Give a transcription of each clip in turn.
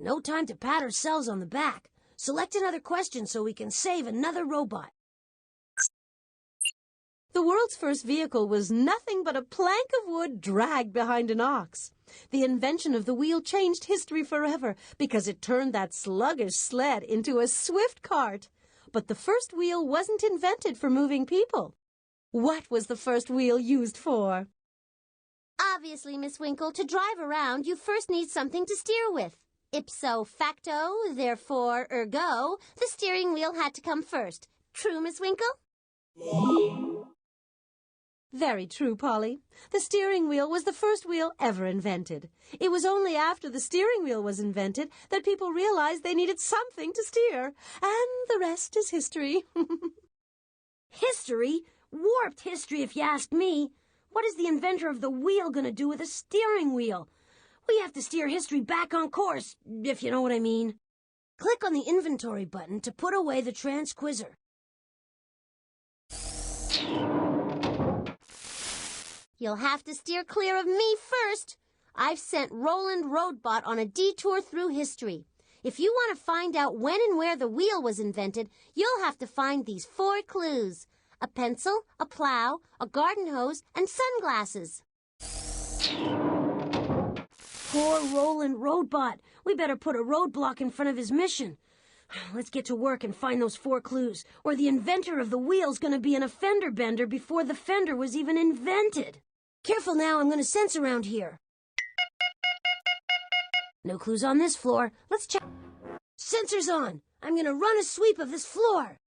No time to pat ourselves on the back. Select another question so we can save another robot. The world's first vehicle was nothing but a plank of wood dragged behind an ox. The invention of the wheel changed history forever because it turned that sluggish sled into a swift cart. But the first wheel wasn't invented for moving people. What was the first wheel used for? Obviously, Miss Winkle, to drive around, you first need something to steer with. Ipso facto, therefore, ergo, the steering wheel had to come first. True, Miss Winkle? Very true, Polly. The steering wheel was the first wheel ever invented. It was only after the steering wheel was invented that people realized they needed something to steer. And the rest is history. History? Warped history, if you ask me. What is the inventor of the wheel going to do with a steering wheel? We have to steer history back on course, if you know what I mean. Click on the inventory button to put away the transquizzer. You'll have to steer clear of me first. I've sent Roland Roadbot on a detour through history. If you want to find out when and where the wheel was invented, you'll have to find these 4 clues. A pencil, a plow, a garden hose, and sunglasses. Poor Roland Roadbot. We better put a roadblock in front of his mission. Let's get to work and find those 4 clues, or the inventor of the wheel's going to be an offender bender before the fender was even invented. Careful now, I'm going to sense around here. No clues on this floor. Let's check. Sensors on. I'm going to run a sweep of this floor.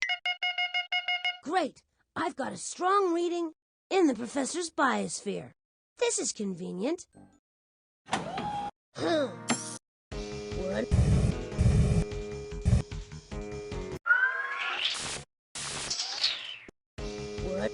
Great. I've got a strong reading in the professor's biosphere. This is convenient. What? What?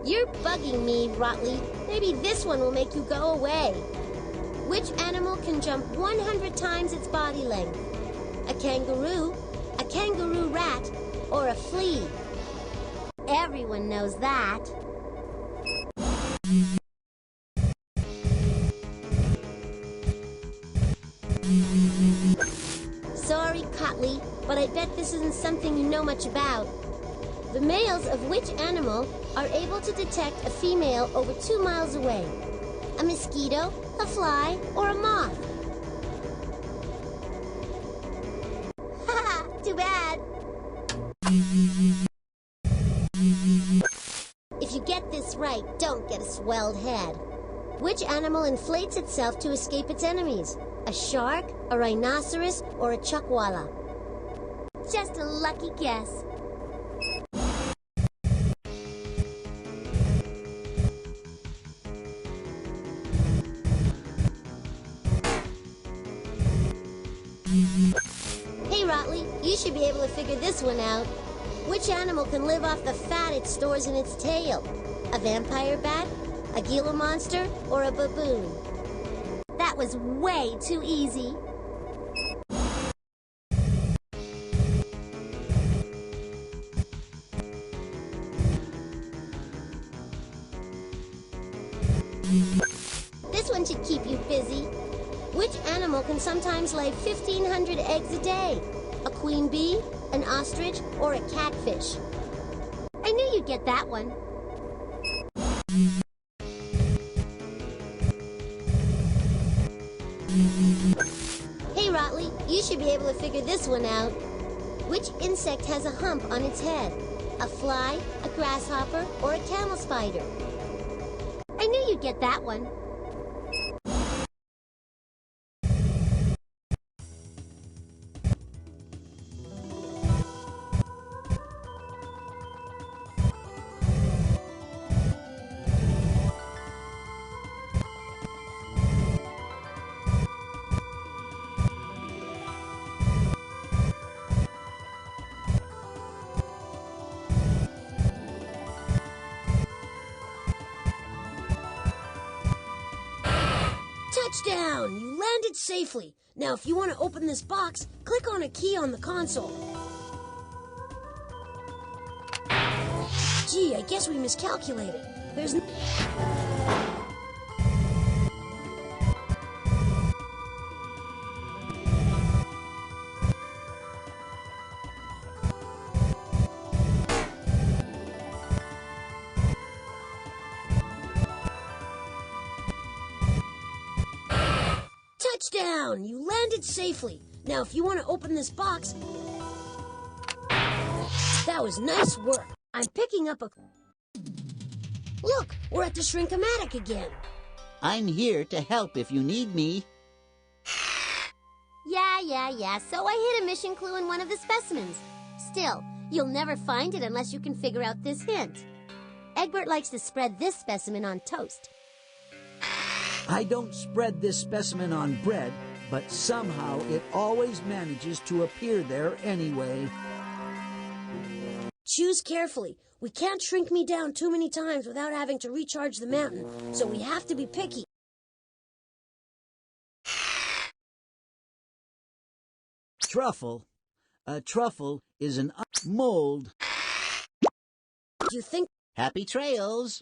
You're bugging me, Rotley. Maybe this one will make you go away. Which animal can jump 100 times its body length? A kangaroo rat, or a flea? Everyone knows that. Sorry, Cotley, but I bet this isn't something you know much about. The males of which animal are able to detect a female over 2 miles away? A mosquito, a fly, or a moth? Haha, too bad. If you get this right, don't get a swelled head. Which animal inflates itself to escape its enemies? A shark, a rhinoceros, or a chuckwalla? Just a lucky guess. Hey, Rotley, you should be able to figure this one out. Which animal can live off the fat it stores in its tail? A vampire bat, a Gila monster, or a baboon? That was way too easy. This one should keep you busy. Which animal can sometimes lay 1,500 eggs a day? A queen bee, an ostrich, or a catfish? I knew you'd get that one. Hey, Rotley, you should be able to figure this one out. Which insect has a hump on its head? A fly, a grasshopper, or a camel spider? I knew you'd get that one. Touchdown! You landed safely. Now, if you want to open this box, click on a key on the console. Gee, I guess we miscalculated. There's Touchdown! You landed safely. Now, if you want to open this box... That was nice work. I'm picking up a... Look, we're at the Shrink-O-Matic again. I'm here to help if you need me. Yeah. So I hid a mission clue in one of the specimens. Still, you'll never find it unless you can figure out this hint. Egbert likes to spread this specimen on toast. I don't spread this specimen on bread, but somehow it always manages to appear there anyway. Choose carefully. We can't shrink me down too many times without having to recharge the mountain, so we have to be picky. Truffle. A truffle is an mold. Do you think... Happy trails.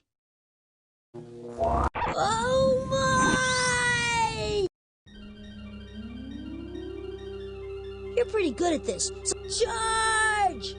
Oh my! You're pretty good at this. So charge!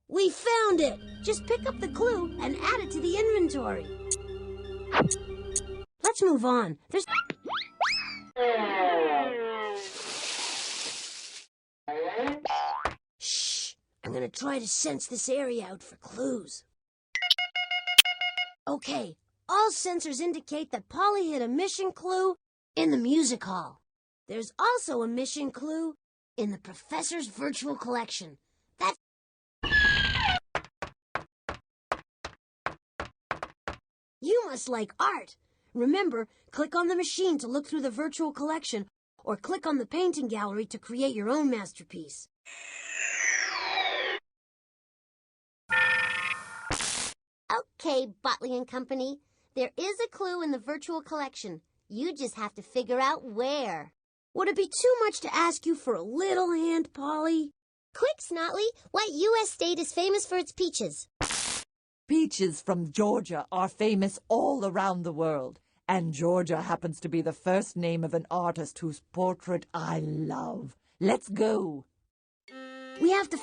We found it! Just pick up the clue and add it to the inventory. Let's move on. There's... Shh! I'm gonna try to sense this area out for clues. Okay, all sensors indicate that Polly hid a mission clue in the music hall. There's also a mission clue in the professor's virtual collection. That's... You must like art. Remember, click on the machine to look through the virtual collection, or click on the painting gallery to create your own masterpiece. Okay, Botley and Company. There is a clue in the virtual collection. You just have to figure out where. Would it be too much to ask you for a little hand, Polly? Quick, Snotley. What U.S. state is famous for its peaches? Peaches from Georgia are famous all around the world, and Georgia happens to be the first name of an artist whose portrait I love. Let's go. We have to...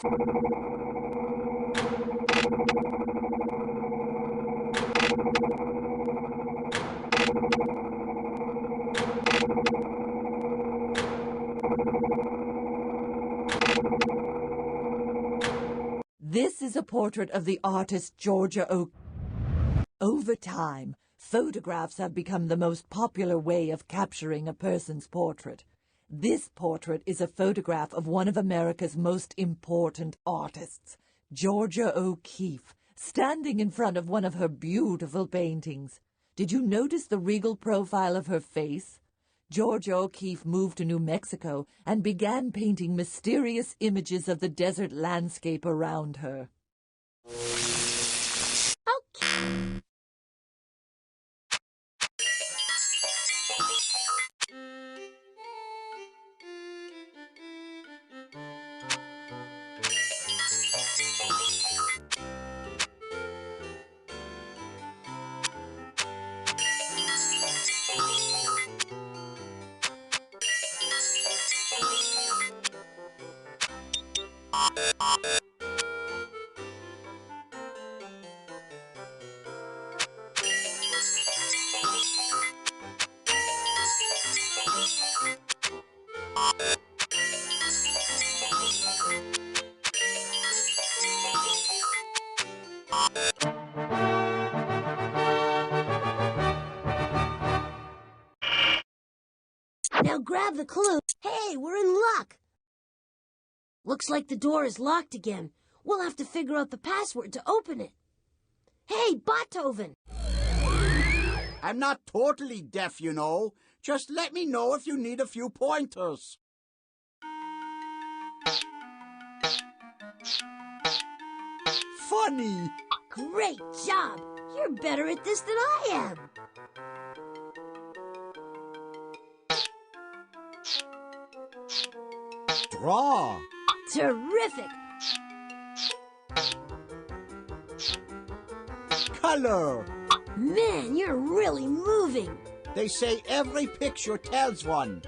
This is a portrait of the artist Georgia O'Keeffe. Over time, photographs have become the most popular way of capturing a person's portrait. This portrait is a photograph of one of America's most important artists, Georgia O'Keeffe, standing in front of one of her beautiful paintings. Did you notice the regal profile of her face? Georgia O'Keeffe moved to New Mexico and began painting mysterious images of the desert landscape around her. Okay. Now grab the clue. Hey, we're in luck. Looks like the door is locked again. We'll have to figure out the password to open it. Hey, Beethoven! I'm not totally deaf, you know. Just let me know if you need a few pointers. Funny! Great job! You're better at this than I am. Draw! Terrific! Color! Man, you're really moving. They say every picture tells one.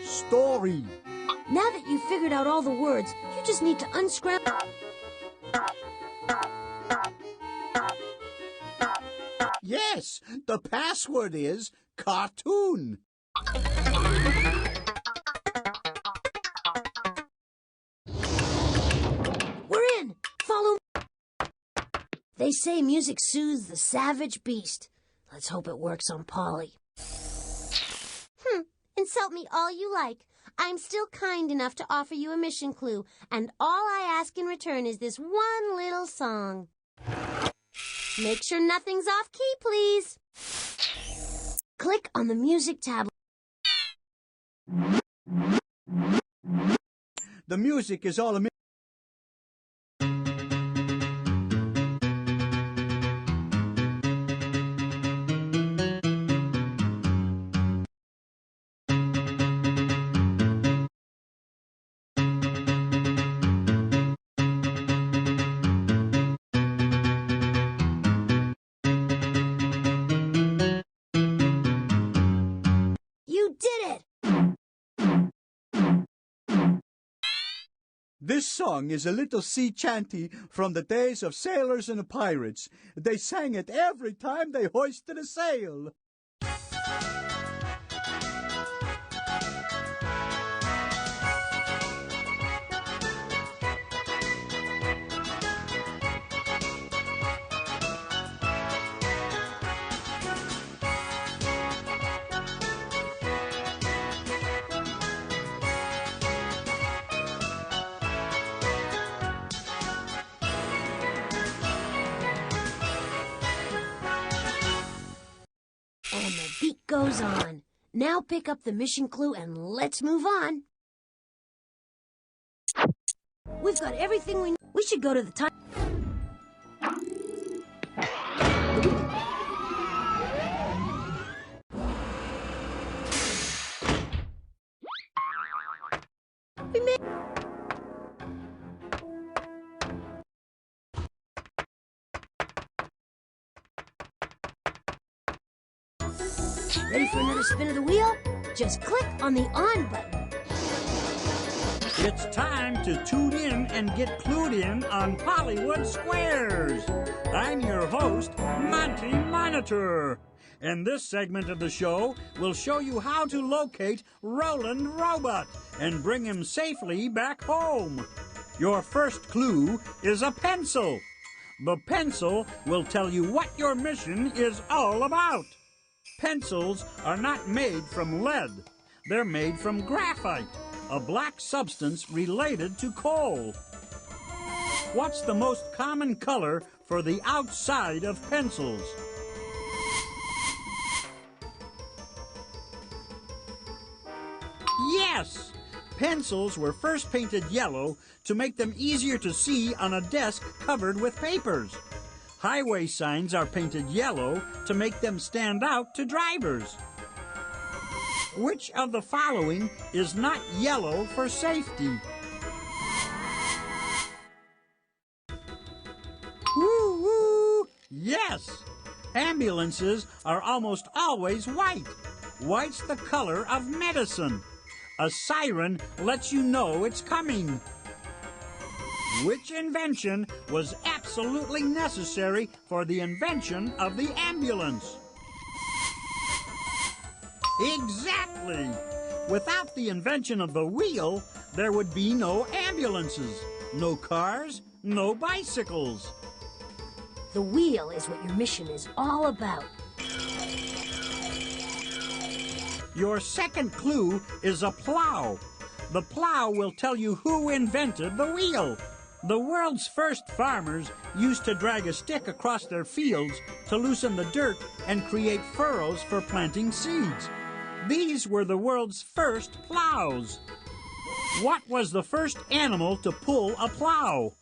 Story! Now that you've figured out all the words, you just need to unscramble. Yes, the password is cartoon. We're in! Follow me. They say music soothes the savage beast. Let's hope it works on Polly. Insult me all you like. I'm still kind enough to offer you a mission clue, and all I ask in return is this one little song. Make sure nothing's off key, please. Click on the music tab. The music is all a You did it! This song is a little sea chanty from the days of sailors and pirates. They sang it every time they hoisted a sail. And the beat goes on. Now pick up the mission clue and let's move on. We've got everything we need. We should go to the time. We made... Ready for another spin of the wheel? Just click on the on button. It's time to tune in and get clued in on Hollywood Squares. I'm your host, Monty Monitor. And this segment of the show will show you how to locate Roland Robot and bring him safely back home. Your first clue is a pencil. The pencil will tell you what your mission is all about. Pencils are not made from lead. They're made from graphite, a black substance related to coal. What's the most common color for the outside of pencils? Yes! Pencils were first painted yellow to make them easier to see on a desk covered with papers. Highway signs are painted yellow to make them stand out to drivers. Which of the following is not yellow for safety? Woo-woo! Yes! Ambulances are almost always white. White's the color of medicine. A siren lets you know it's coming. Which invention was absolutely necessary for the invention of the ambulance? Exactly! Without the invention of the wheel, there would be no ambulances, no cars, no bicycles. The wheel is what your mission is all about. Your second clue is a plow. The plow will tell you who invented the wheel. The world's first farmers used to drag a stick across their fields to loosen the dirt and create furrows for planting seeds. These were the world's first plows. What was the first animal to pull a plow?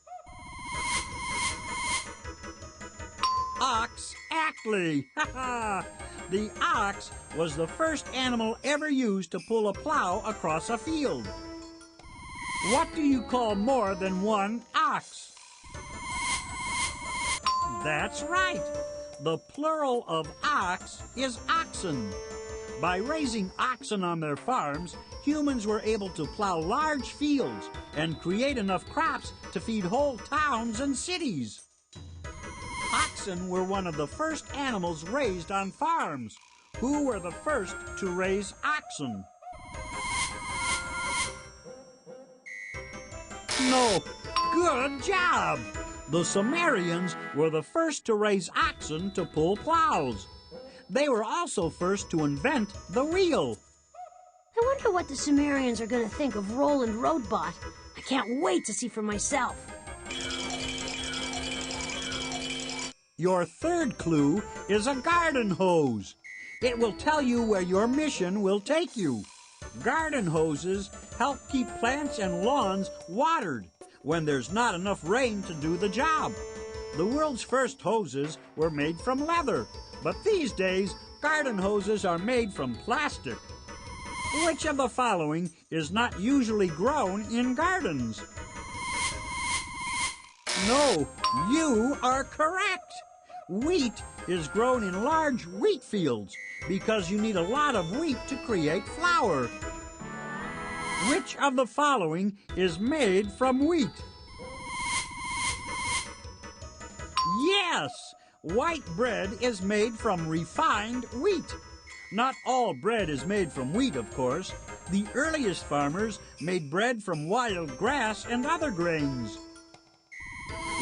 Ox Ackley. The ox was the first animal ever used to pull a plow across a field. What do you call more than one ox? That's right. The plural of ox is oxen. By raising oxen on their farms, humans were able to plow large fields and create enough crops to feed whole towns and cities. Oxen were one of the first animals raised on farms. Who were the first to raise oxen? No. Good job! The Sumerians were the first to raise oxen to pull plows. They were also first to invent the wheel. I wonder what the Sumerians are going to think of Roland Roadbot. I can't wait to see for myself. Your third clue is a garden hose. It will tell you where your mission will take you. Garden hoses help keep plants and lawns watered when there's not enough rain to do the job. The world's first hoses were made from leather, but these days, garden hoses are made from plastic. Which of the following is not usually grown in gardens? No, you are correct. Wheat is grown in large wheat fields because you need a lot of wheat to create flour. Which of the following is made from wheat? Yes! White bread is made from refined wheat. Not all bread is made from wheat, of course. The earliest farmers made bread from wild grass and other grains.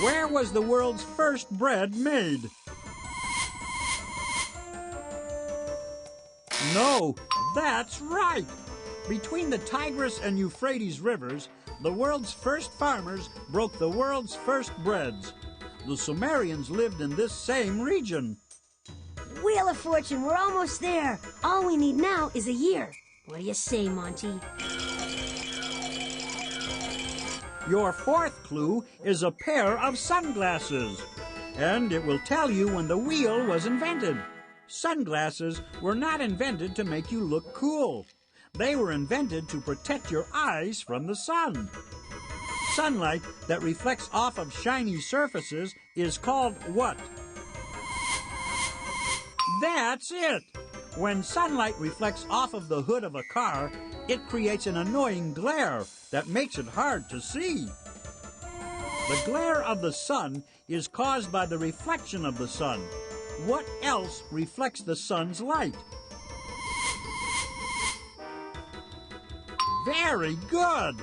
Where was the world's first bread made? No, that's right. Between the Tigris and Euphrates rivers, the world's first farmers broke the world's first breads. The Sumerians lived in this same region. Wheel of Fortune, we're almost there. All we need now is a year. What do you say, Monty? Your fourth clue is a pair of sunglasses, and it will tell you when the wheel was invented. Sunglasses were not invented to make you look cool. They were invented to protect your eyes from the sun. Sunlight that reflects off of shiny surfaces is called what? That's it! When sunlight reflects off of the hood of a car, it creates an annoying glare that makes it hard to see. The glare of the sun is caused by the reflection of the sun. What else reflects the sun's light? Very good!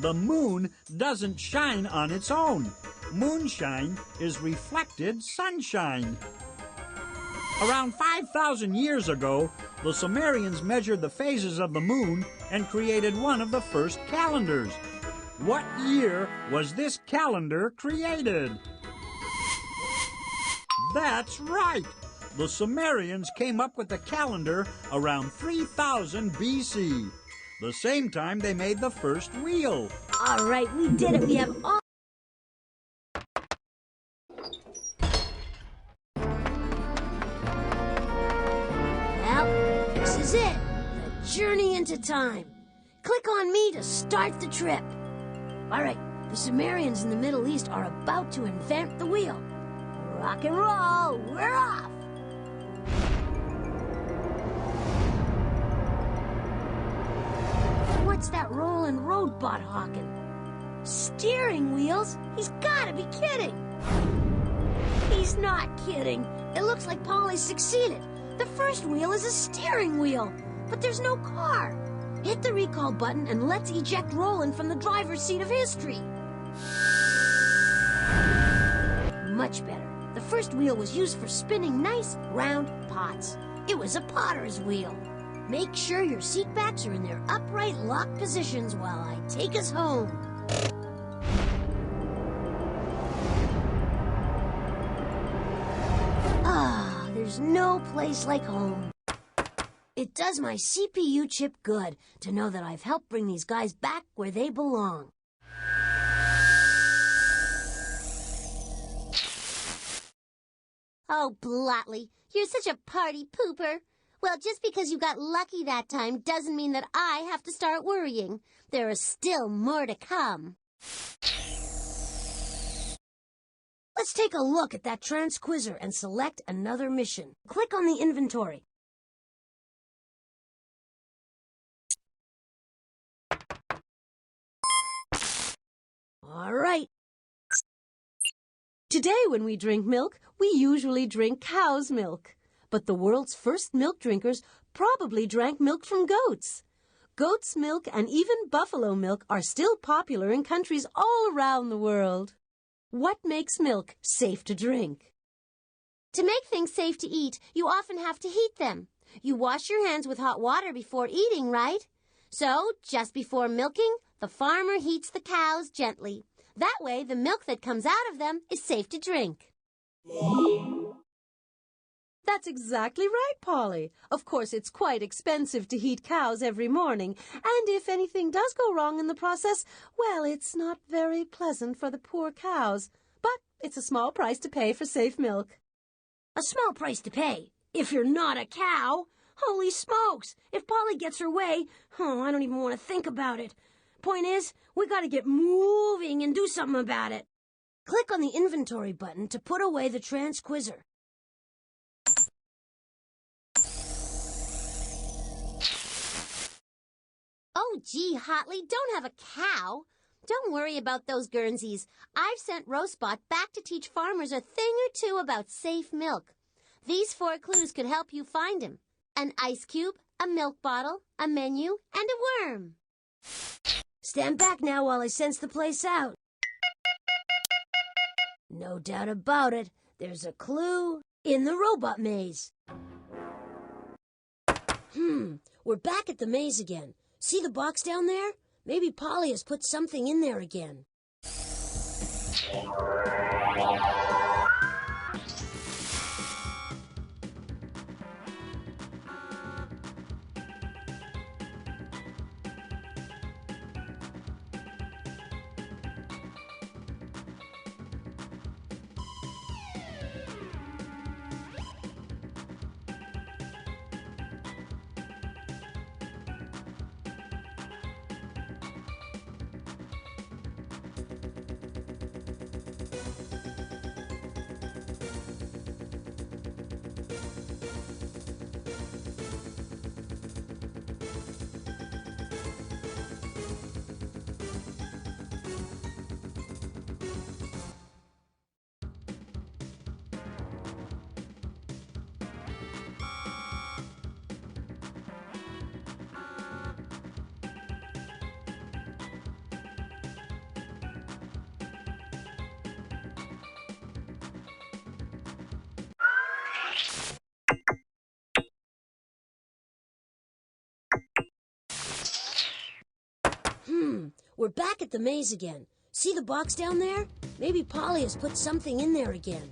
The moon doesn't shine on its own. Moonshine is reflected sunshine. Around 5,000 years ago, the Sumerians measured the phases of the moon and created one of the first calendars. What year was this calendar created? That's right! The Sumerians came up with the calendar around 3000 BC. The same time they made the first wheel. All right, we did it. We have all... Well, this is it. The journey into time. Click on me to start the trip. All right, the Sumerians in the Middle East are about to invent the wheel. Rock and roll, we're off! What's that Roland Roadbot hawking? Steering wheels? He's gotta be kidding! He's not kidding. It looks like Polly succeeded. The first wheel is a steering wheel, but there's no car. Hit the recall button and let's eject Roland from the driver's seat of history. Much better. The first wheel was used for spinning nice, round pots. It was a potter's wheel. Make sure your seat backs are in their upright locked positions while I take us home. Ah, there's no place like home. It does my CPU chip good to know that I've helped bring these guys back where they belong. Oh, Blotley, you're such a party pooper. Well, just because you got lucky that time doesn't mean that I have to start worrying. There is still more to come. Let's take a look at that transquizzer and select another mission. Click on the inventory. All right. Today, when we drink milk, we usually drink cow's milk. But the world's first milk drinkers probably drank milk from goats. Goat's milk and even buffalo milk are still popular in countries all around the world. What makes milk safe to drink? To make things safe to eat, you often have to heat them. You wash your hands with hot water before eating, right? So, just before milking, the farmer heats the cows gently. That way, the milk that comes out of them is safe to drink. That's exactly right, Polly. Of course, it's quite expensive to heat cows every morning, and if anything does go wrong in the process, well, it's not very pleasant for the poor cows. But it's a small price to pay for safe milk. A small price to pay, if you're not a cow. Holy smokes! If Polly gets her way, I don't even want to think about it. Point is, we gotta get moving and do something about it. Click on the inventory button to put away the transquizzer. Oh, gee, Hotley, don't have a cow. Don't worry about those Guernseys. I've sent Rosebot back to teach farmers a thing or two about safe milk. These 4 clues could help you find him. An ice cube, a milk bottle, a menu, and a worm. Stand back now while I sense the place out. No doubt about it, there's a clue in the robot maze. We're back at the maze again. See the box down there? Maybe Polly has put something in there again. We're back at the maze again. See the box down there? Maybe Polly has put something in there again.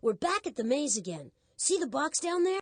we're back at the maze again. See the box down there?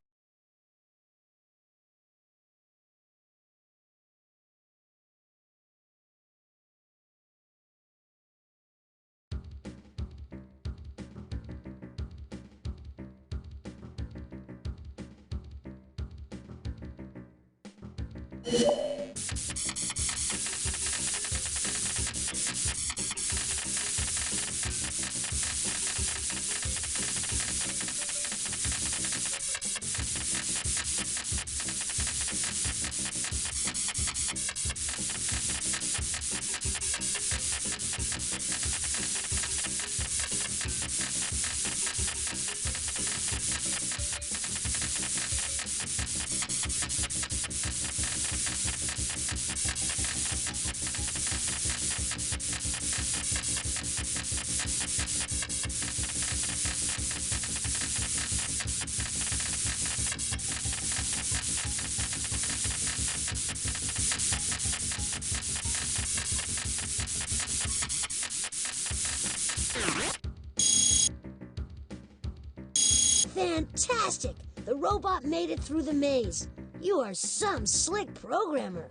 Fantastic! The robot made it through the maze. You are some slick programmer.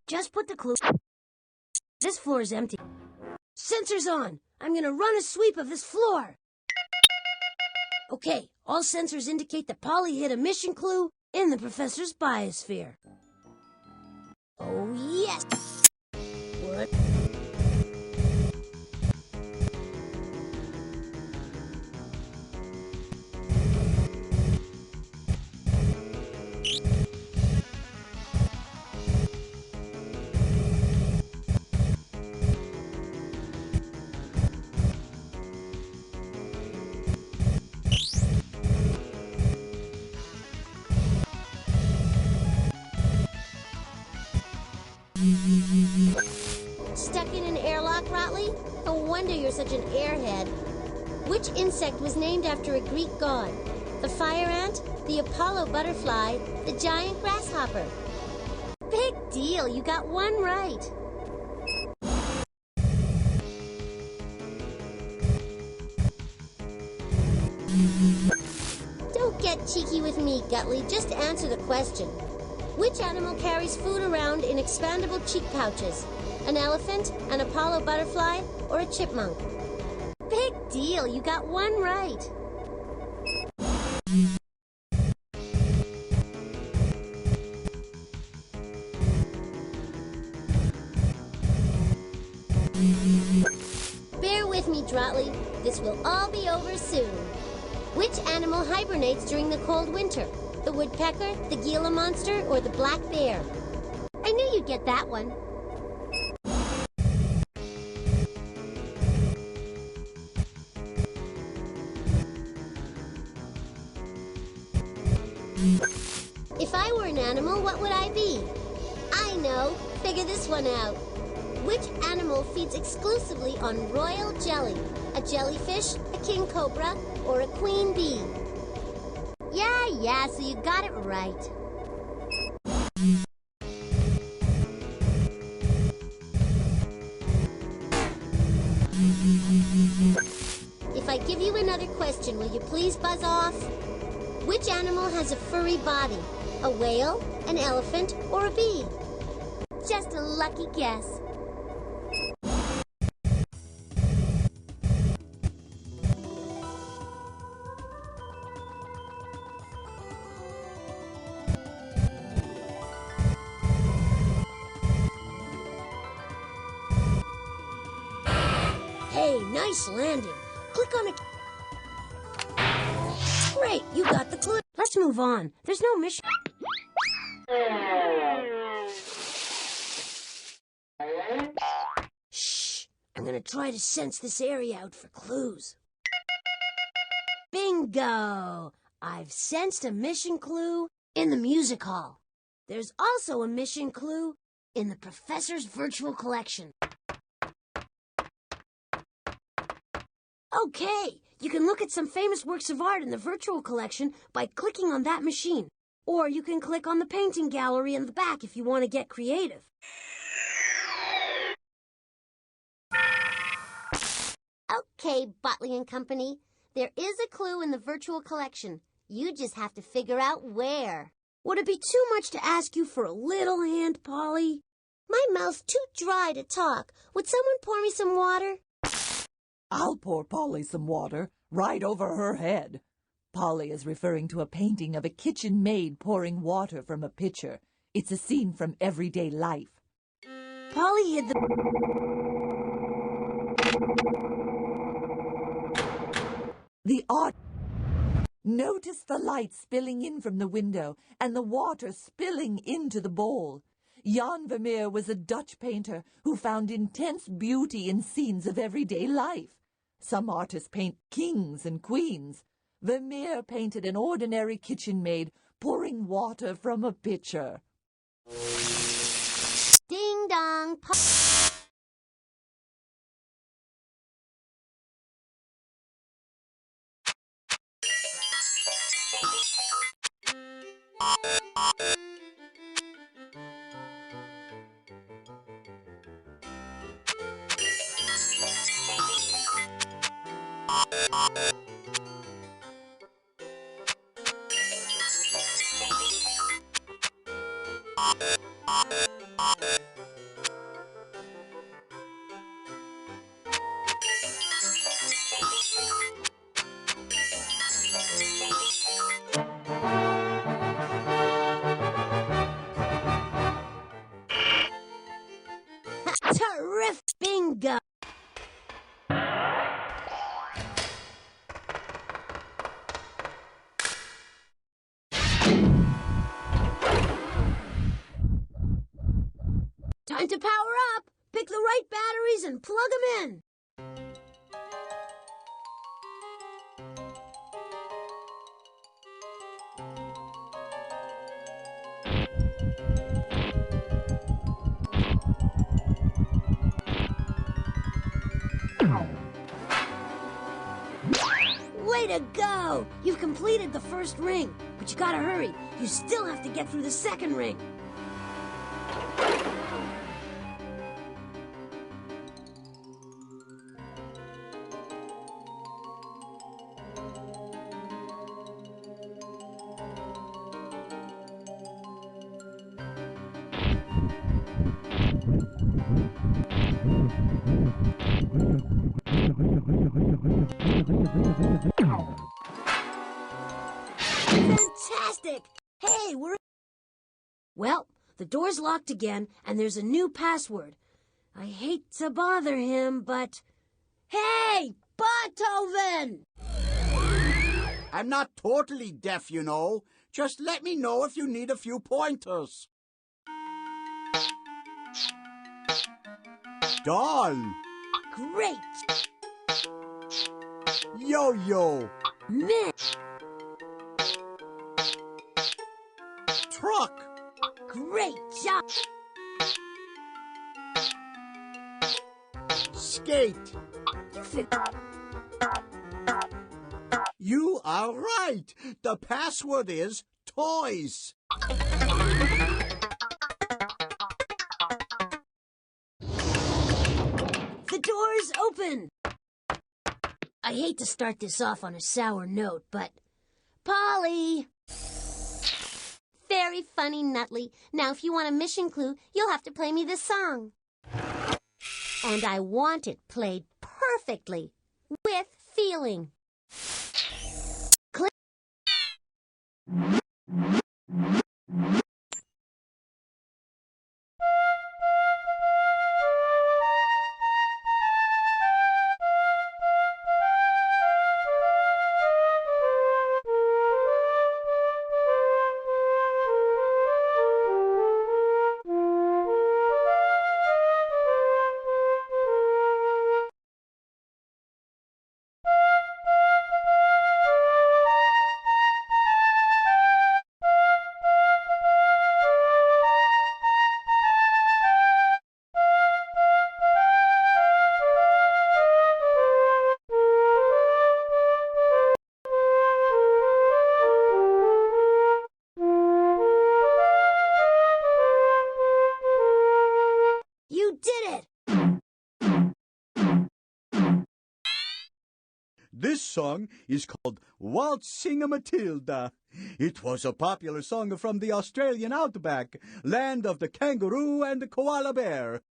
Just put the clue. This floor is empty. Sensors on. I'm gonna run a sweep of this floor. Okay, all sensors indicate that Polly hit a mission clue in the professor's biosphere. Oh, yes! What? Stuck in an airlock, Rotley? No wonder you're such an airhead. Which insect was named after a Greek god? The fire ant, the Apollo butterfly, the giant grasshopper? Big deal, you got one right. Don't get cheeky with me, Gutley. Just answer the question. Which animal carries food around in expandable cheek pouches? An elephant, an Apollo butterfly, or a chipmunk? Big deal, you got one right. Bear with me, Drotley. This will all be over soon. Which animal hibernates during the cold winter? The woodpecker, the Gila monster, or the black bear? I knew you'd get that one. If I were an animal, what would I be? I know. Figure this one out. Which animal feeds exclusively on royal jelly? A jellyfish, a king cobra, or a queen bee? Yeah, so you got it right. If I give you another question, will you please buzz off? Which animal has a furry body? A whale, an elephant, or a bee? Just a lucky guess. Hey, nice landing. Click on it. Great, you got the clue. Let's move on. There's no mission. Shh. I'm gonna try to sense this area out for clues. Bingo! I've sensed a mission clue in the music hall. There's also a mission clue in the professor's virtual collection. Okay, you can look at some famous works of art in the virtual collection by clicking on that machine. Or you can click on the painting gallery in the back if you want to get creative. Okay, Botley and Company. There is a clue in the virtual collection. You just have to figure out where. Would it be too much to ask you for a little hand, Polly? My mouth's too dry to talk. Would someone pour me some water? I'll pour Polly some water, right over her head. Polly is referring to a painting of a kitchen maid pouring water from a pitcher. It's a scene from everyday life. Polly hid the... The art... Notice the light spilling in from the window and the water spilling into the bowl. Jan Vermeer was a Dutch painter who found intense beauty in scenes of everyday life. Some artists paint kings and queens. Vermeer painted an ordinary kitchen maid pouring water from a pitcher. Ding dong. Terrific! Bingo! Time to power up! Pick the right batteries and plug them in! Way to go! You've completed the first ring, but you gotta hurry. You still have to get through the second ring. Fantastic! Hey, we're... Well, the door's locked again, and there's a new password. I hate to bother him, but... Hey, Beethoven! I'm not totally deaf, you know. Just let me know if you need a few pointers. Doll. Great! Yo-yo. Miss! Truck. Great job! Skate. You are right. The password is toys. The door's open! I hate to start this off on a sour note, but... Polly! Very funny, Nutley. Now, if you want a mission clue, you'll have to play me this song. And I want it played perfectly, with feeling. Click. This song is called Waltzing-a-Matilda. It was a popular song from the Australian outback, land of the kangaroo and the koala bear.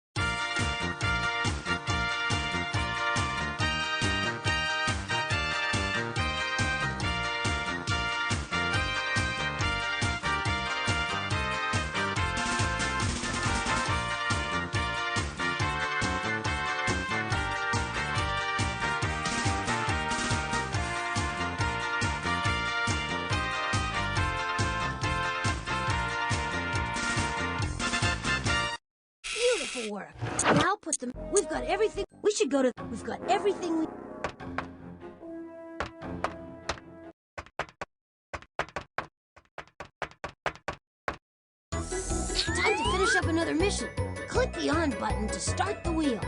Beautiful work. Now put them... We've got everything... We should go to... We've got everything we... Time to finish up another mission. Click the on button to start the wheel.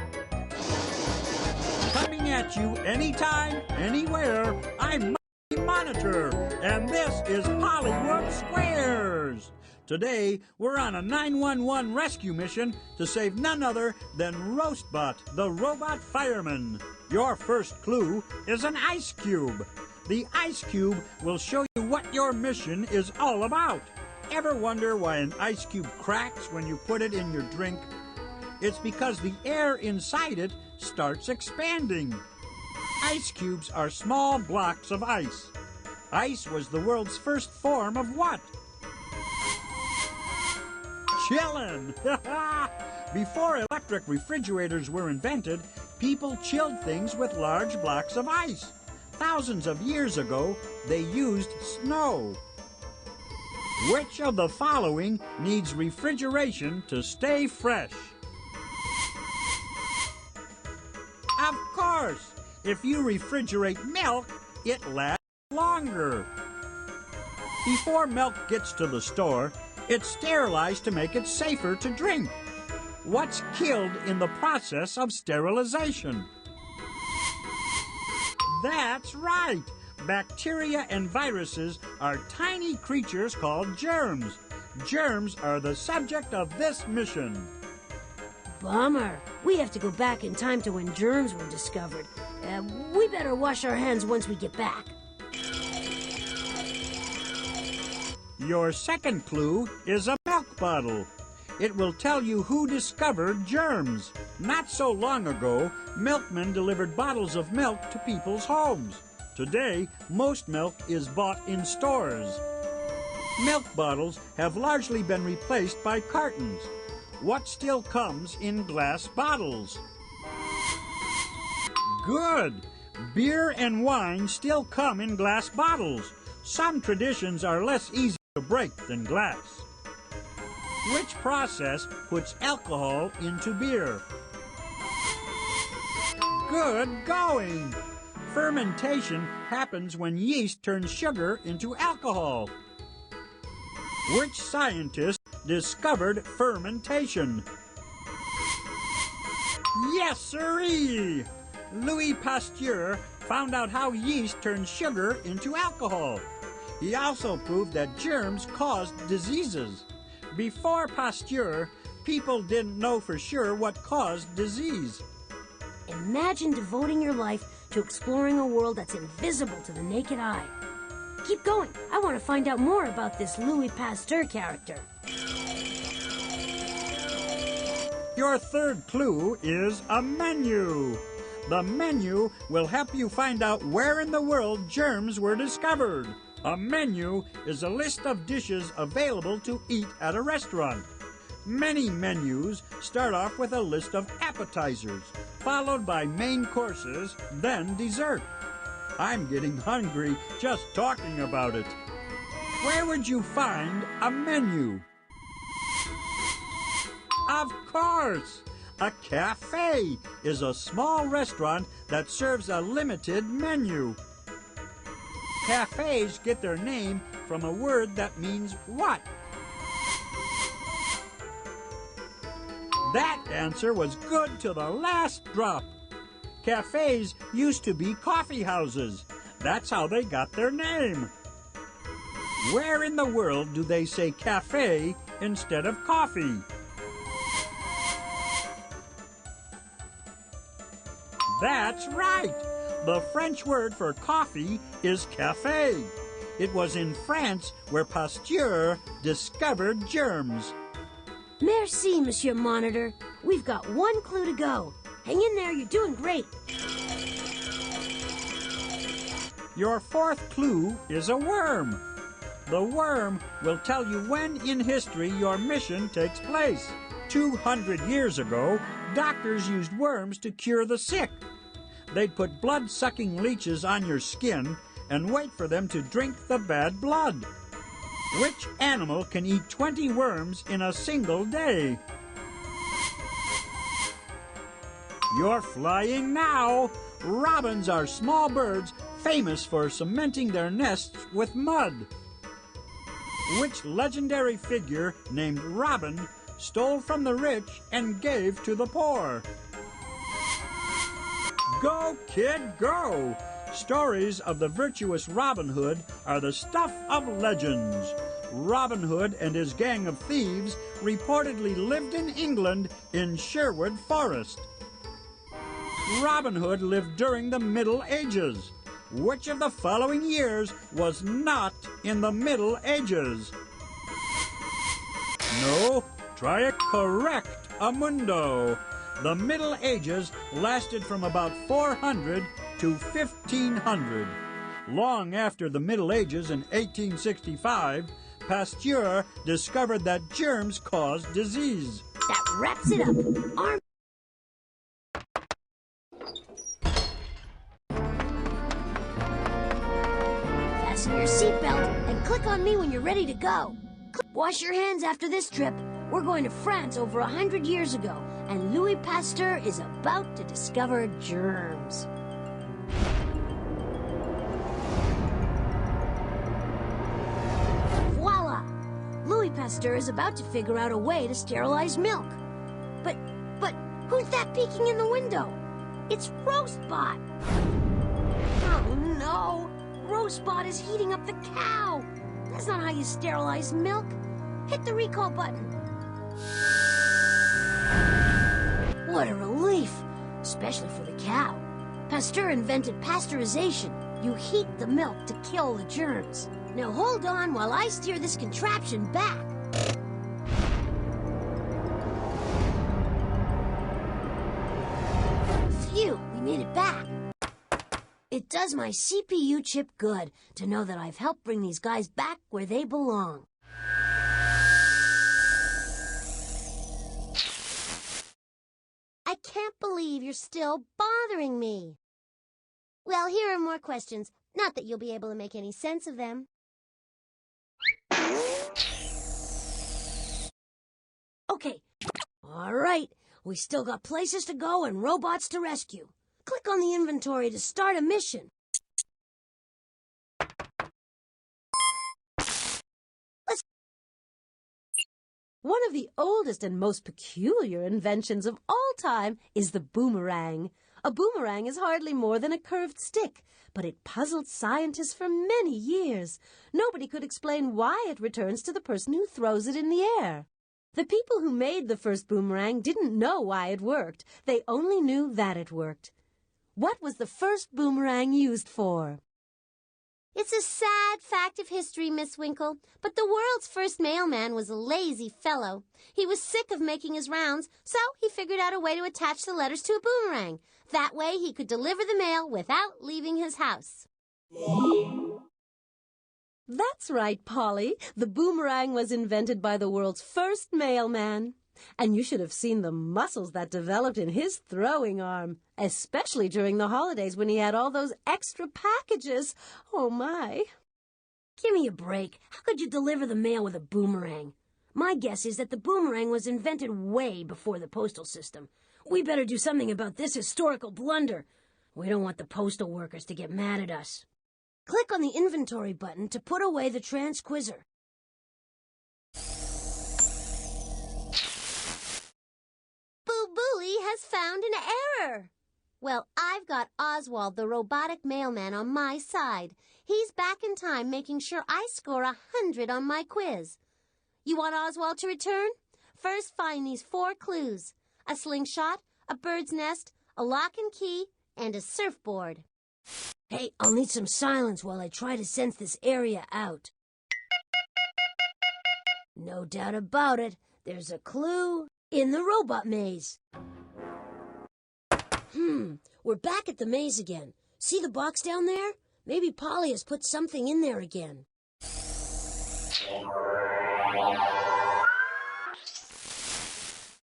Coming at you anytime, anywhere, I'm Monty Monitor, and this is Hollywood Squares. Today, we're on a 911 rescue mission to save none other than Roastbot, the robot fireman. Your first clue is an ice cube. The ice cube will show you what your mission is all about. Ever wonder why an ice cube cracks when you put it in your drink? It's because the air inside it starts expanding. Ice cubes are small blocks of ice. Ice was the world's first form of what? Chillin'! Before electric refrigerators were invented, people chilled things with large blocks of ice. Thousands of years ago, they used snow. Which of the following needs refrigeration to stay fresh? Of course! If you refrigerate milk, it lasts longer. Before milk gets to the store, it's sterilized to make it safer to drink. What's killed in the process of sterilization? That's right! Bacteria and viruses are tiny creatures called germs. Germs are the subject of this mission. Bummer. We have to go back in time to when germs were discovered. We better wash our hands once we get back. Your second clue is a milk bottle. It will tell you who discovered germs. Not so long ago, milkmen delivered bottles of milk to people's homes. Today, most milk is bought in stores. Milk bottles have largely been replaced by cartons. What still comes in glass bottles? Good! Beer and wine still come in glass bottles. Some traditions are less easy to break than glass. Which process puts alcohol into beer? Good going! Fermentation happens when yeast turns sugar into alcohol. Which scientist discovered fermentation? Yes, sirree! Louis Pasteur found out how yeast turns sugar into alcohol. He also proved that germs caused diseases. Before Pasteur, people didn't know for sure what caused disease. Imagine devoting your life to exploring a world that's invisible to the naked eye. Keep going. I want to find out more about this Louis Pasteur character. Your third clue is a menu. The menu will help you find out where in the world germs were discovered. A menu is a list of dishes available to eat at a restaurant. Many menus start off with a list of appetizers, followed by main courses, then dessert. I'm getting hungry just talking about it. Where would you find a menu? Of course! A cafe is a small restaurant that serves a limited menu. Cafes get their name from a word that means what? That answer was good to the last drop. Cafes used to be coffee houses. That's how they got their name. Where in the world do they say cafe instead of coffee? That's right! The French word for coffee is café. It was in France where Pasteur discovered germs. Merci, Monsieur Monitor. We've got one clue to go. Hang in there, you're doing great. Your fourth clue is a worm. The worm will tell you when in history your mission takes place. 200 years ago, doctors used worms to cure the sick. They'd put blood-sucking leeches on your skin and wait for them to drink the bad blood. Which animal can eat 20 worms in a single day? You're flying now! Robins are small birds famous for cementing their nests with mud. Which legendary figure named Robin stole from the rich and gave to the poor? Go, kid, go! Stories of the virtuous Robin Hood are the stuff of legends. Robin Hood and his gang of thieves reportedly lived in England in Sherwood Forest. Robin Hood lived during the Middle Ages. Which of the following years was not in the Middle Ages? No, try it correct, Amundo. The Middle Ages lasted from about 400 to 1500. Long after the Middle Ages in 1865, Pasteur discovered that germs cause disease. That wraps it up. Arm. Fasten your seatbelt and click on me when you're ready to go. Wash your hands after this trip. We're going to France over 100 years ago, and Louis Pasteur is about to discover germs. Voila! Louis Pasteur is about to figure out a way to sterilize milk. But who's that peeking in the window? It's Roastbot! Oh no! Roastbot is heating up the cow! That's not how you sterilize milk. Hit the recall button. What a relief, especially for the cow. Pasteur invented pasteurization. You heat the milk to kill the germs. Now hold on while I steer this contraption back. Phew, we made it back. It does my CPU chip good to know that I've helped bring these guys back where they belong. I can't believe you're still bothering me. Well, here are more questions. Not that you'll be able to make any sense of them. Okay. All right. We still got places to go and robots to rescue. Click on the inventory to start a mission. One of the oldest and most peculiar inventions of all time is the boomerang. A boomerang is hardly more than a curved stick, but it puzzled scientists for many years. Nobody could explain why it returns to the person who throws it in the air. The people who made the first boomerang didn't know why it worked. They only knew that it worked. What was the first boomerang used for? It's a sad fact of history, Miss Winkle, but the world's first mailman was a lazy fellow. He was sick of making his rounds, so he figured out a way to attach the letters to a boomerang. That way he could deliver the mail without leaving his house. That's right, Polly. The boomerang was invented by the world's first mailman. And you should have seen the muscles that developed in his throwing arm, especially during the holidays when he had all those extra packages. Oh, my. Give me a break. How could you deliver the mail with a boomerang? My guess is that the boomerang was invented way before the postal system. We better do something about this historical blunder. We don't want the postal workers to get mad at us. Click on the inventory button to put away the transquizzer. Boo-Booey has found an error. Well, I've got Oswald, the robotic mailman, on my side. He's back in time making sure I score 100 on my quiz. You want Oswald to return? First, find these 4 clues. A slingshot, a bird's nest, a lock and key, and a surfboard. Hey, I'll need some silence while I try to sense this area out. No doubt about it, there's a clue in the robot maze. We're back at the maze again. See the box down there? Maybe Polly has put something in there again.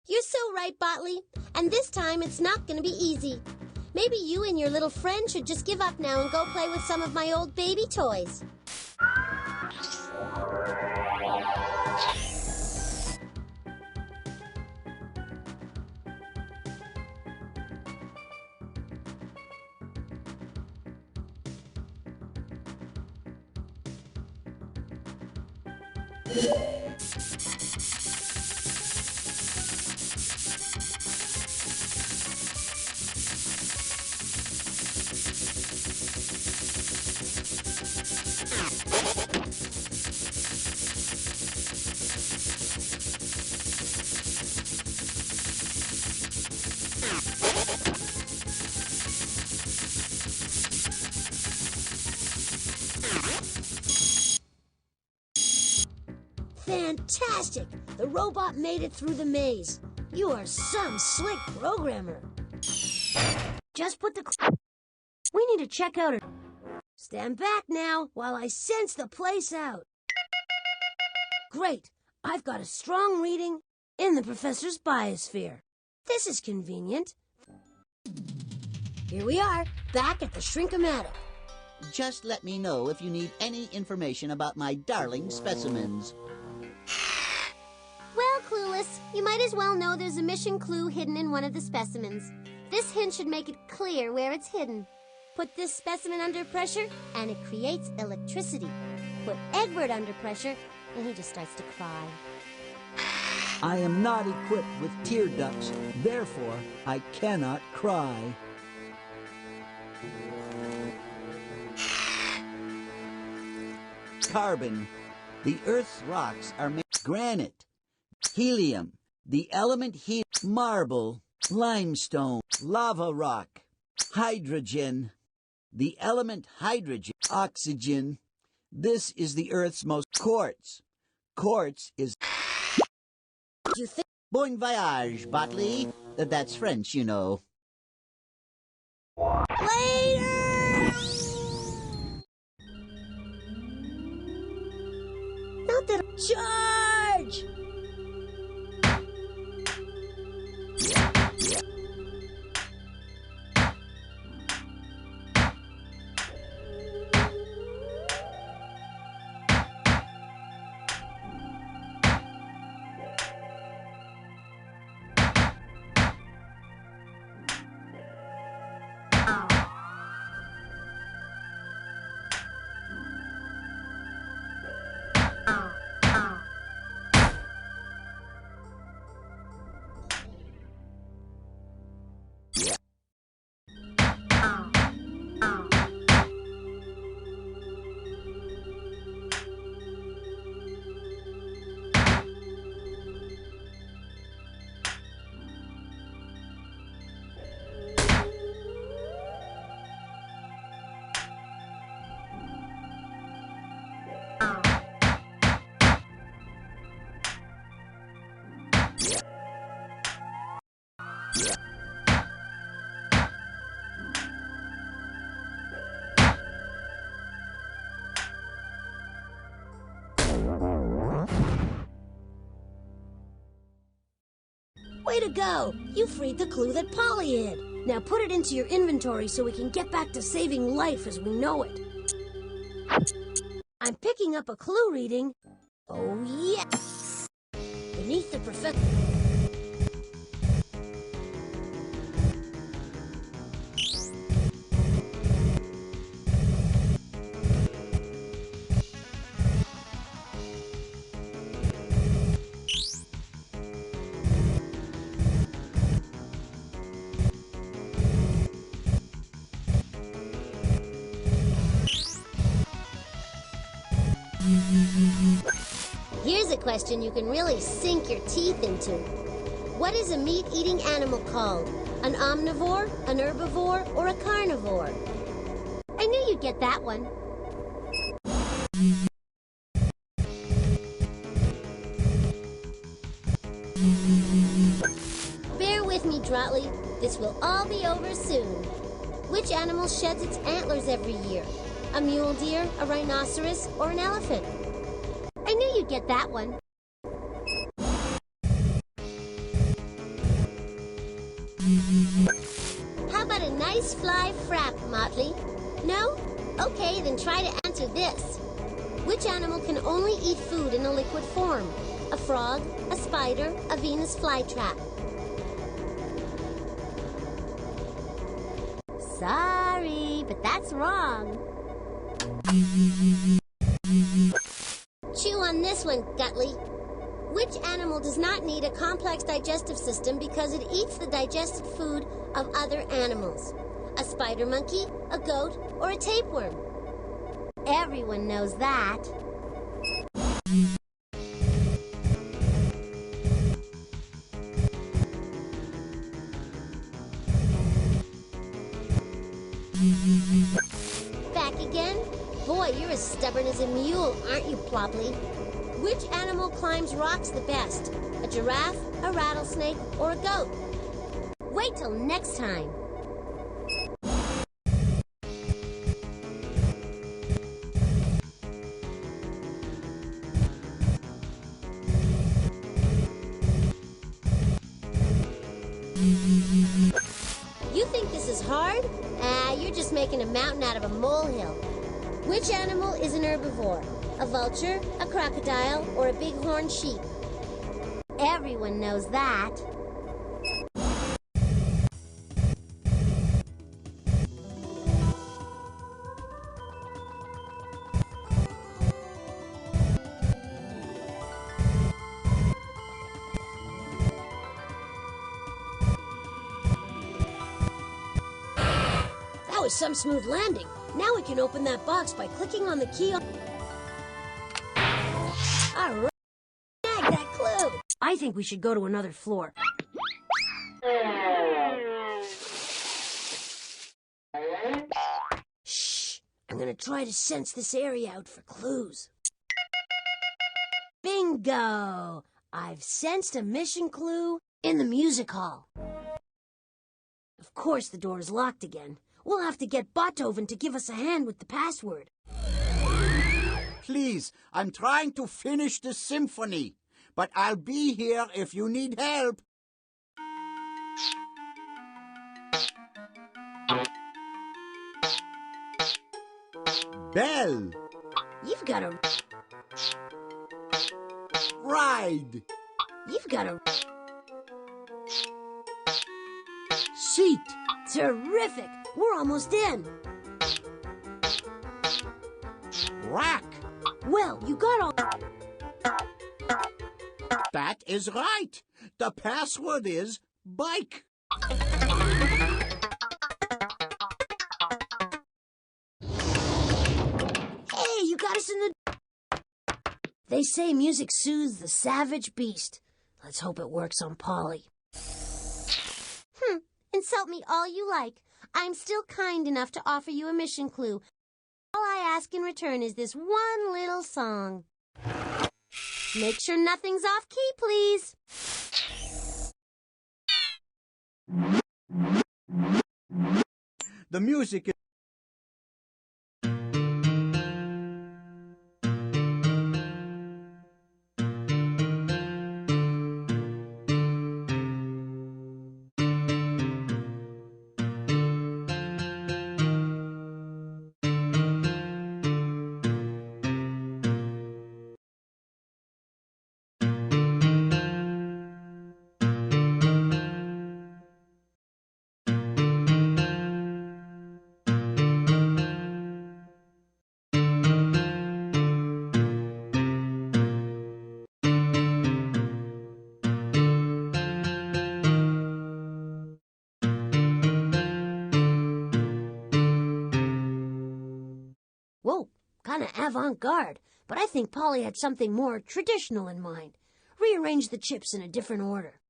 You're so right, Botley. And this time it's not going to be easy. Maybe you and your little friend should just give up now and go play with some of my old baby toys. Fantastic! The robot made it through the maze. You are some slick programmer. Just put the... We need to check out... Stand back now while I sense the place out. Great! I've got a strong reading in the professor's biosphere. This is convenient. Here we are, back at the Shrink-O-Matic. Just let me know if you need any information about my darling specimens. Well, Clueless, you might as well know there's a mission clue hidden in one of the specimens. This hint should make it clear where it's hidden. Put this specimen under pressure, and it creates electricity. Put Egbert under pressure, and he just starts to cry. I am not equipped with tear ducts, therefore I cannot cry. Carbon. The Earth's rocks are made of granite. Helium. The element helium. Marble. Limestone. Lava rock. Hydrogen. The element hydrogen. Oxygen. This is the Earth's most quartz. Quartz is... You think... Bon voyage, Botley. That's French, you know. Later! Not that... Charge! Way to go! You freed the clue that Polly hid. Now put it into your inventory so we can get back to saving life as we know it. I'm picking up a clue reading. Oh, yes! Beneath the professor... Here's a question you can really sink your teeth into. What is a meat-eating animal called? An omnivore, an herbivore, or a carnivore? get that one. Bear with me, Drotley. This will all be over soon. Which animal sheds its antlers every year? A mule deer, a rhinoceros, or an elephant? I knew you'd get that one. How about a nice fly frap, Motley? No? Okay, then try to answer this. Which animal can only eat food in a liquid form? A frog, a spider, a Venus flytrap? Sorry, but that's wrong. Chew on this one, Gutley. Which animal does not need a complex digestive system because it eats the digested food of other animals? A spider monkey, a goat, or a tapeworm? Everyone knows that. Back again? Boy, you're as stubborn as a mule, aren't you, Plopley? Which animal climbs rocks the best? A giraffe, a rattlesnake, or a goat? Wait till next time. You think this is hard? You're just making a mountain out of a molehill. Which animal is an herbivore? A vulture, a crocodile, or a bighorn sheep? Everyone knows that. That was some smooth landing. Now we can open that box by clicking on the key on... All right. Snag that clue. I think we should go to another floor. Shh. I'm gonna try to sense this area out for clues. Bingo! I've sensed a mission clue in the music hall. Of course the door is locked again. We'll have to get Beethoven to give us a hand with the password. Please, I'm trying to finish the symphony, but I'll be here if you need help. Bell. You've got a... Ride. You've got a... Seat. Terrific! We're almost in. Rack. Well, you got all... That is right. The password is bike. Hey, you got us in the... They say music soothes the savage beast. Let's hope it works on Polly. Insult me all you like. I'm still kind enough to offer you a mission clue. All I ask in return is this one little song. Make sure nothing's off key, please. The music is... Whoa, kind of avant-garde, but I think Polly had something more traditional in mind. Rearrange the chips in a different order.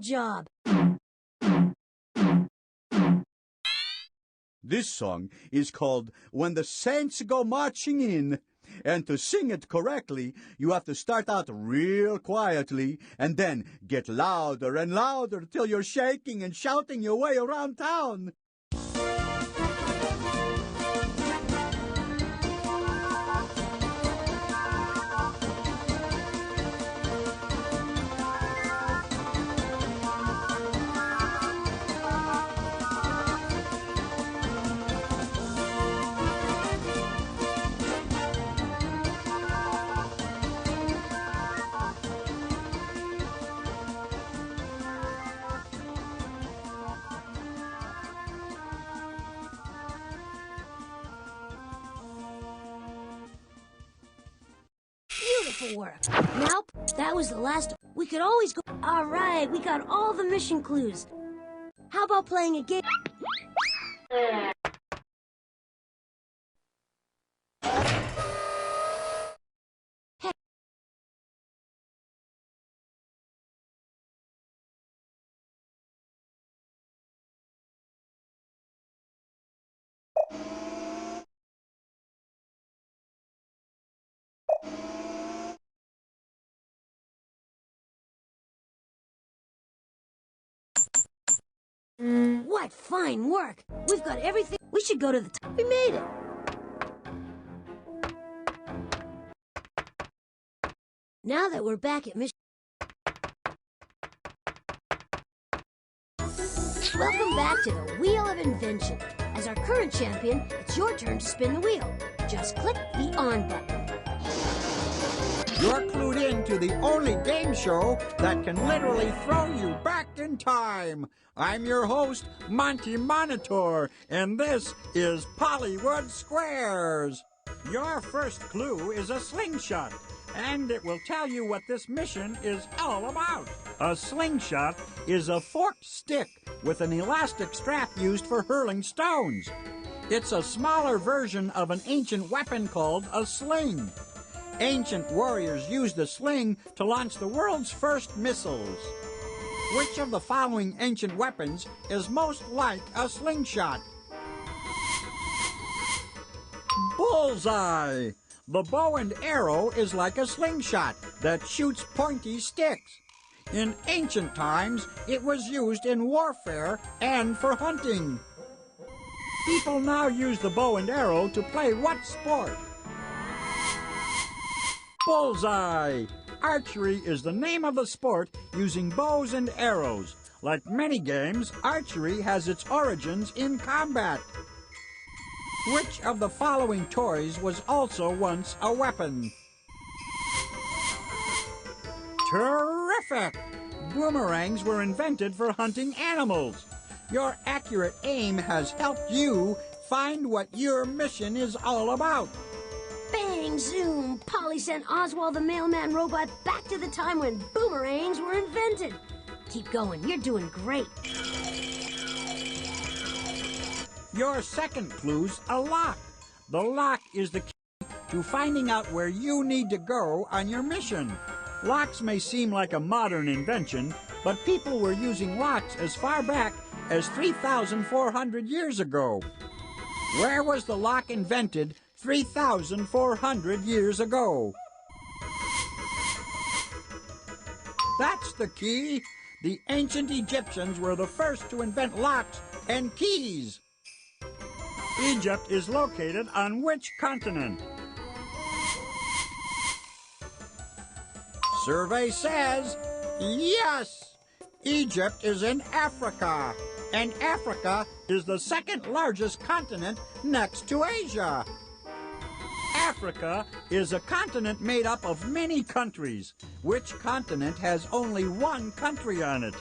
job. This song is called When the Saints Go Marching In. And to sing it correctly, you have to start out real quietly and then get louder and louder till you're shaking and shouting your way around town. Beautiful work. Now, that was the last. We could always go. All right, we got all the mission clues. How about playing a game? What fine work! We've got everything. We should go to the top. We made it. Now that we're back at mission. Welcome back to the Wheel of Invention. As our current champion, it's your turn to spin the wheel. Just click the on button. You're clued in to the only game show that can literally throw you back in time. I'm your host, Monty Monitor, and this is Pollywood Squares. Your first clue is a slingshot, and it will tell you what this mission is all about. A slingshot is a forked stick with an elastic strap used for hurling stones. It's a smaller version of an ancient weapon called a sling. Ancient warriors used the sling to launch the world's first missiles. Which of the following ancient weapons is most like a slingshot? Bullseye! The bow and arrow is like a slingshot that shoots pointy sticks. In ancient times, it was used in warfare and for hunting. People now use the bow and arrow to play what sport? Bullseye! Archery is the name of the sport using bows and arrows. Like many games, archery has its origins in combat. Which of the following toys was also once a weapon? Terrific! Boomerangs were invented for hunting animals. Your accurate aim has helped you find what your mission is all about. Bang, zoom! Polly sent Oswald the mailman robot back to the time when boomerangs were invented. Keep going, you're doing great. Your second clue's a lock. The lock is the key to finding out where you need to go on your mission. Locks may seem like a modern invention, but people were using locks as far back as 3,400 years ago. Where was the lock invented 3,400 years ago? That's the key. The ancient Egyptians were the first to invent locks and keys. Egypt is located on which continent? Survey says yes. Egypt is in Africa, and Africa is the second largest continent next to Asia. Africa is a continent made up of many countries. Which continent has only one country on it?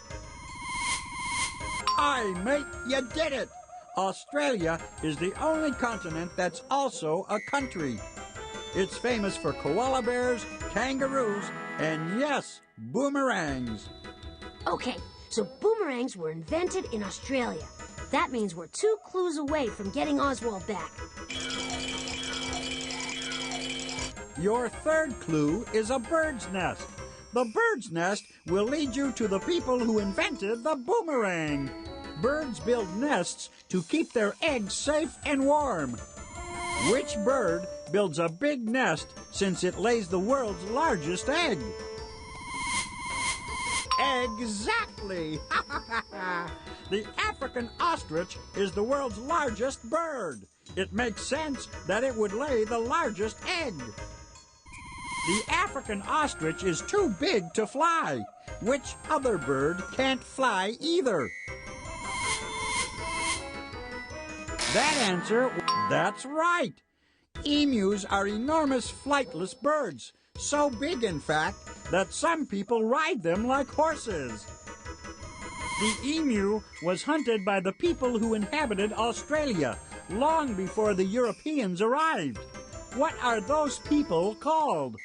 Aye, mate, you did it! Australia is the only continent that's also a country. It's famous for koala bears, kangaroos, and yes, boomerangs. Okay, so boomerangs were invented in Australia. That means we're 2 clues away from getting Oswald back. Your third clue is a bird's nest. The bird's nest will lead you to the people who invented the boomerang. Birds build nests to keep their eggs safe and warm. Which bird builds a big nest since it lays the world's largest egg? Exactly! The African ostrich is the world's largest bird. It makes sense that it would lay the largest egg. The African ostrich is too big to fly. Which other bird can't fly either? That answer, that's right. Emus are enormous flightless birds, so big in fact that some people ride them like horses. The emu was hunted by the people who inhabited Australia long before the Europeans arrived. What are those people called?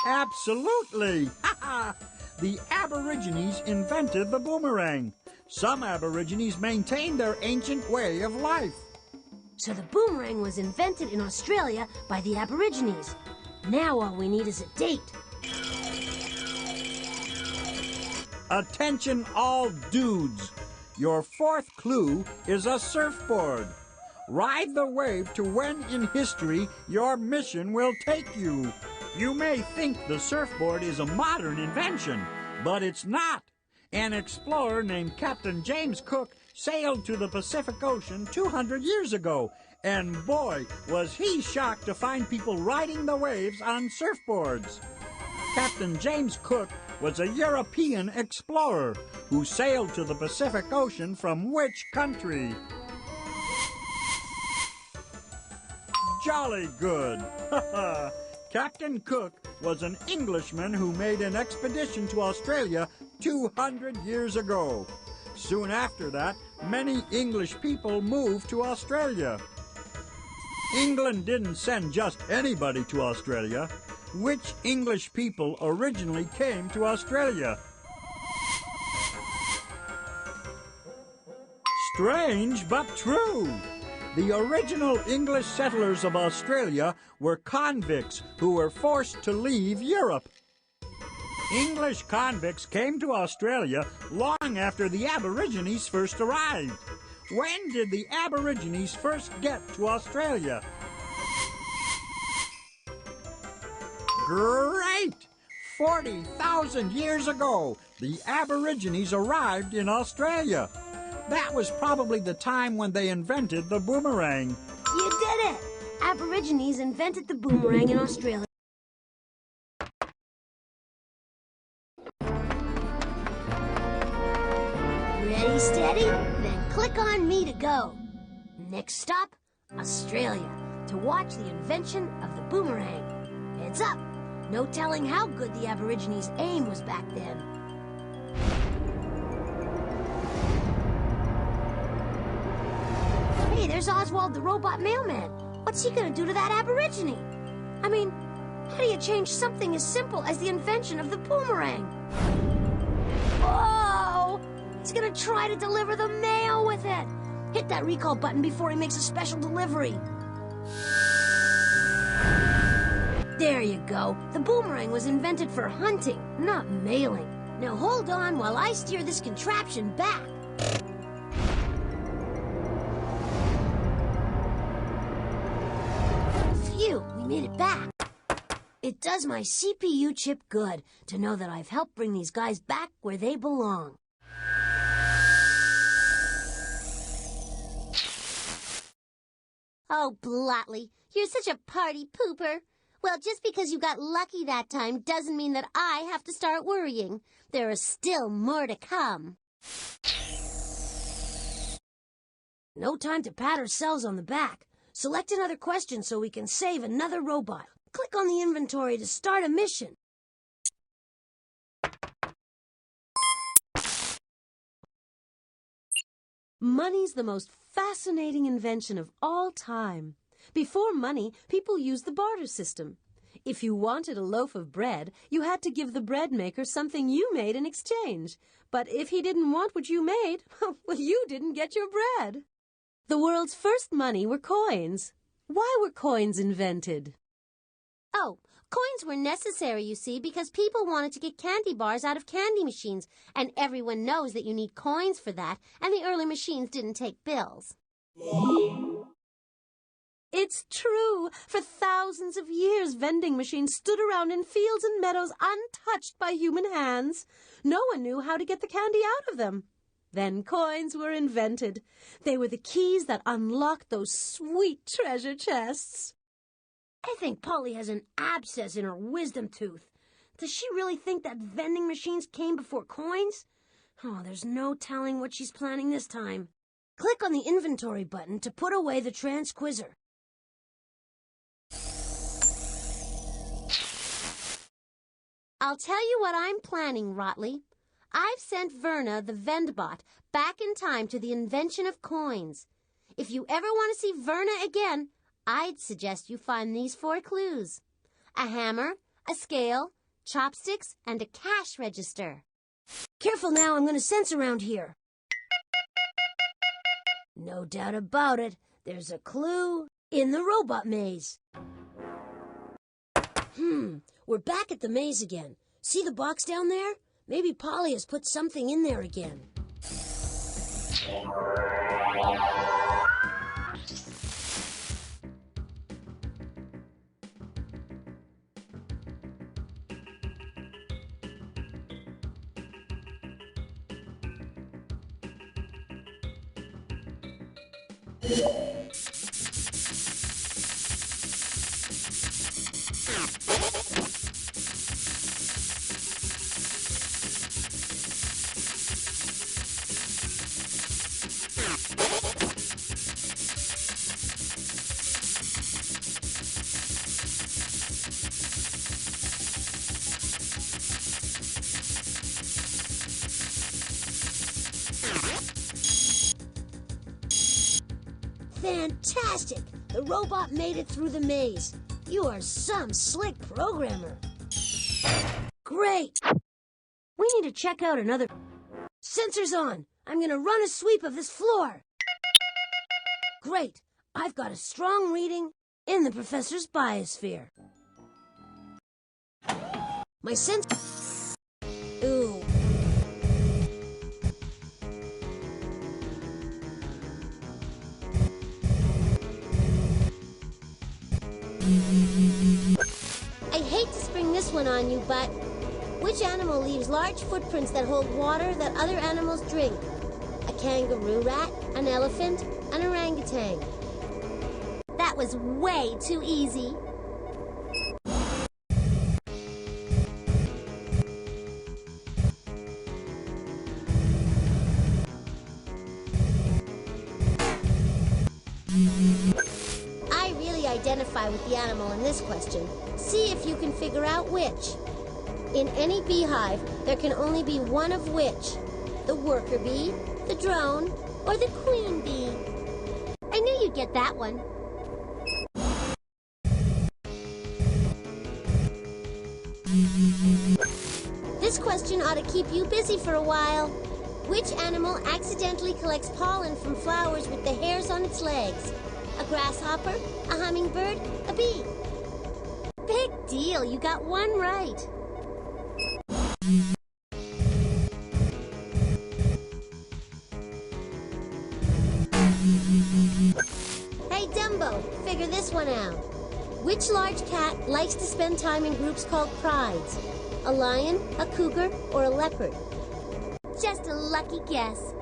Absolutely! The Aborigines invented the boomerang. Some Aborigines maintained their ancient way of life. So the boomerang was invented in Australia by the Aborigines. Now all we need is a date. Attention all dudes. Your fourth clue is a surfboard. Ride the wave to when in history your mission will take you. You may think the surfboard is a modern invention, but it's not. An explorer named Captain James Cook sailed to the Pacific Ocean 200 years ago, and boy, was he shocked to find people riding the waves on surfboards. Captain James Cook was a European explorer who sailed to the Pacific Ocean from which country? Jolly good! Captain Cook was an Englishman who made an expedition to Australia 200 years ago. Soon after that, many English people moved to Australia. England didn't send just anybody to Australia. Which English people originally came to Australia? Strange but true. The original English settlers of Australia were convicts who were forced to leave Europe. English convicts came to Australia long after the Aborigines first arrived. When did the Aborigines first get to Australia? Great! 40,000 years ago, the Aborigines arrived in Australia. That was probably the time when they invented the boomerang. You did it! Aborigines invented the boomerang in Australia. Ready, steady? Then click on me to go. Next stop, Australia, to watch the invention of the boomerang. Heads up! No telling how good the Aborigines' aim was back then. Hey, there's Oswald the robot mailman. What's he gonna do to that Aborigine? I mean, how do you change something as simple as the invention of the boomerang? Whoa! He's gonna try to deliver the mail with it. Hit that recall button before he makes a special delivery. There you go. The boomerang was invented for hunting, not mailing. Now hold on while I steer this contraption back. Phew, we made it back. It does my CPU chip good to know that I've helped bring these guys back where they belong. Oh, Blotley, you're such a party pooper. Well, just because you got lucky that time doesn't mean that I have to start worrying. There is still more to come. No time to pat ourselves on the back. Select another question so we can save another robot. Click on the inventory to start a mission. Money's the most fascinating invention of all time. Before money, people used the barter system. If you wanted a loaf of bread, you had to give the bread maker something you made in exchange. But if he didn't want what you made, well, you didn't get your bread. The world's first money were coins. Why were coins invented? Oh, Coins were necessary, you see, because people wanted to get candy bars out of candy machines, and everyone knows that you need coins for that, and the early machines didn't take bills. It's true. For thousands of years, vending machines stood around in fields and meadows untouched by human hands. No one knew how to get the candy out of them. Then coins were invented. They were the keys that unlocked those sweet treasure chests. I think Polly has an abscess in her wisdom tooth. Does she really think that vending machines came before coins? Oh, there's no telling what she's planning this time. Click on the inventory button to put away the transquizzer. I'll tell you what I'm planning, Rotley. I've sent Verna, the Vendbot, back in time to the invention of coins. If you ever want to see Verna again, I'd suggest you find these 4 clues: a hammer, a scale, chopsticks, and a cash register. Careful now, I'm going to sense around here. No doubt about it, there's a clue in the robot maze. We're back at the maze again. See the box down there? Maybe Polly has put something in there again. Fantastic! The robot made it through the maze. You are some slick programmer. Great! We need to check out another... Sensors on! I'm gonna run a sweep of this floor. Great! I've got a strong reading in the professor's biosphere. My sense... Ooh. I hate to spring this one on you, but which animal leaves large footprints that hold water that other animals drink? A kangaroo rat, an elephant, an orangutan. That was way too easy. I really identify with the animal in this question. See if you can figure out which. In any beehive, there can only be one of which. The worker bee, the drone, or the queen bee. I knew you'd get that one. This question ought to keep you busy for a while. Which animal accidentally collects pollen from flowers with the hairs on its legs? A grasshopper, a hummingbird, a bee? Big deal, you got one right. Hey, Dumbo, figure this one out. Which large cat likes to spend time in groups called prides? A lion, a cougar, or a leopard? Just a lucky guess.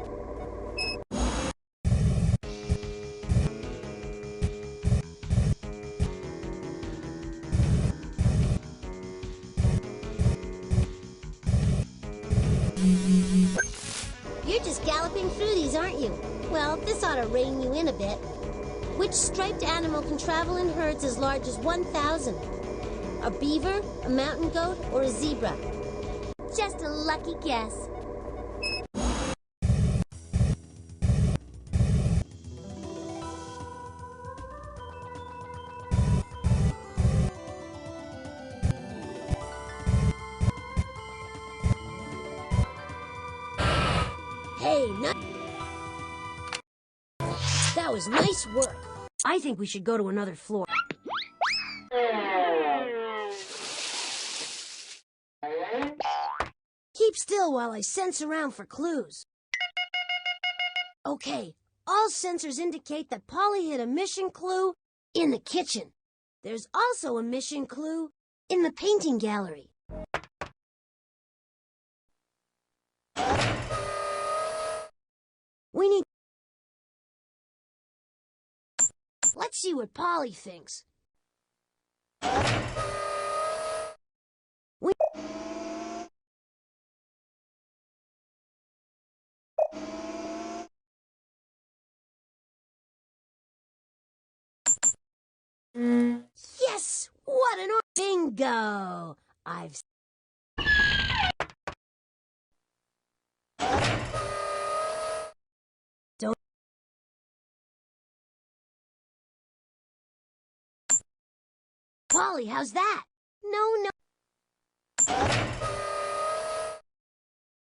You're just galloping through these, aren't you? Well, this ought to rein you in a bit. Which striped animal can travel in herds as large as 1,000? A beaver, a mountain goat, or a zebra? Just a lucky guess. Hey, that was nice work. I think we should go to another floor. still while I sense around for clues. Okay, all sensors indicate that Polly hid a mission clue in the kitchen. There's also a mission clue in the painting gallery. We need... Let's see what Polly thinks. Yes! What an bingo! I've... Don't... Polly, how's that? No.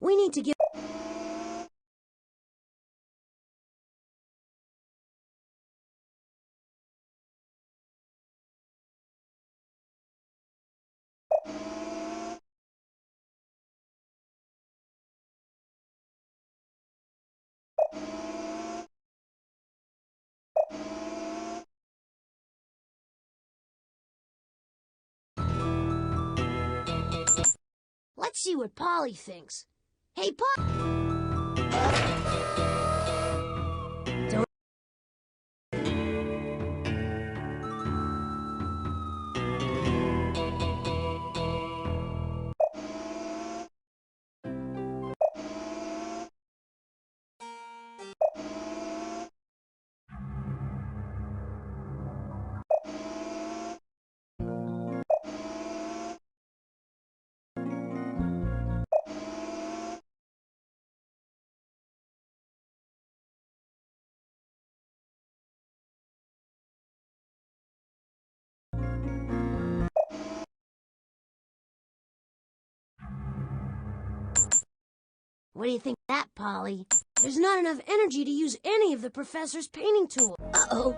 We need to give... Let's see what Polly thinks. Hey, Polly! Don't... What do you think of that, Polly? There's not enough energy to use any of the professor's painting tools. Uh-oh.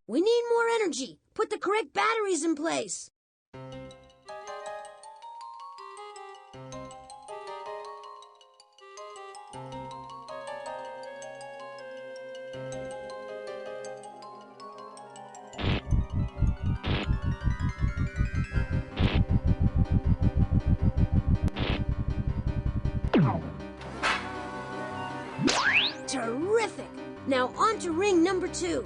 We need more energy. Put the correct batteries in place. Terrific! Now on to ring number 2.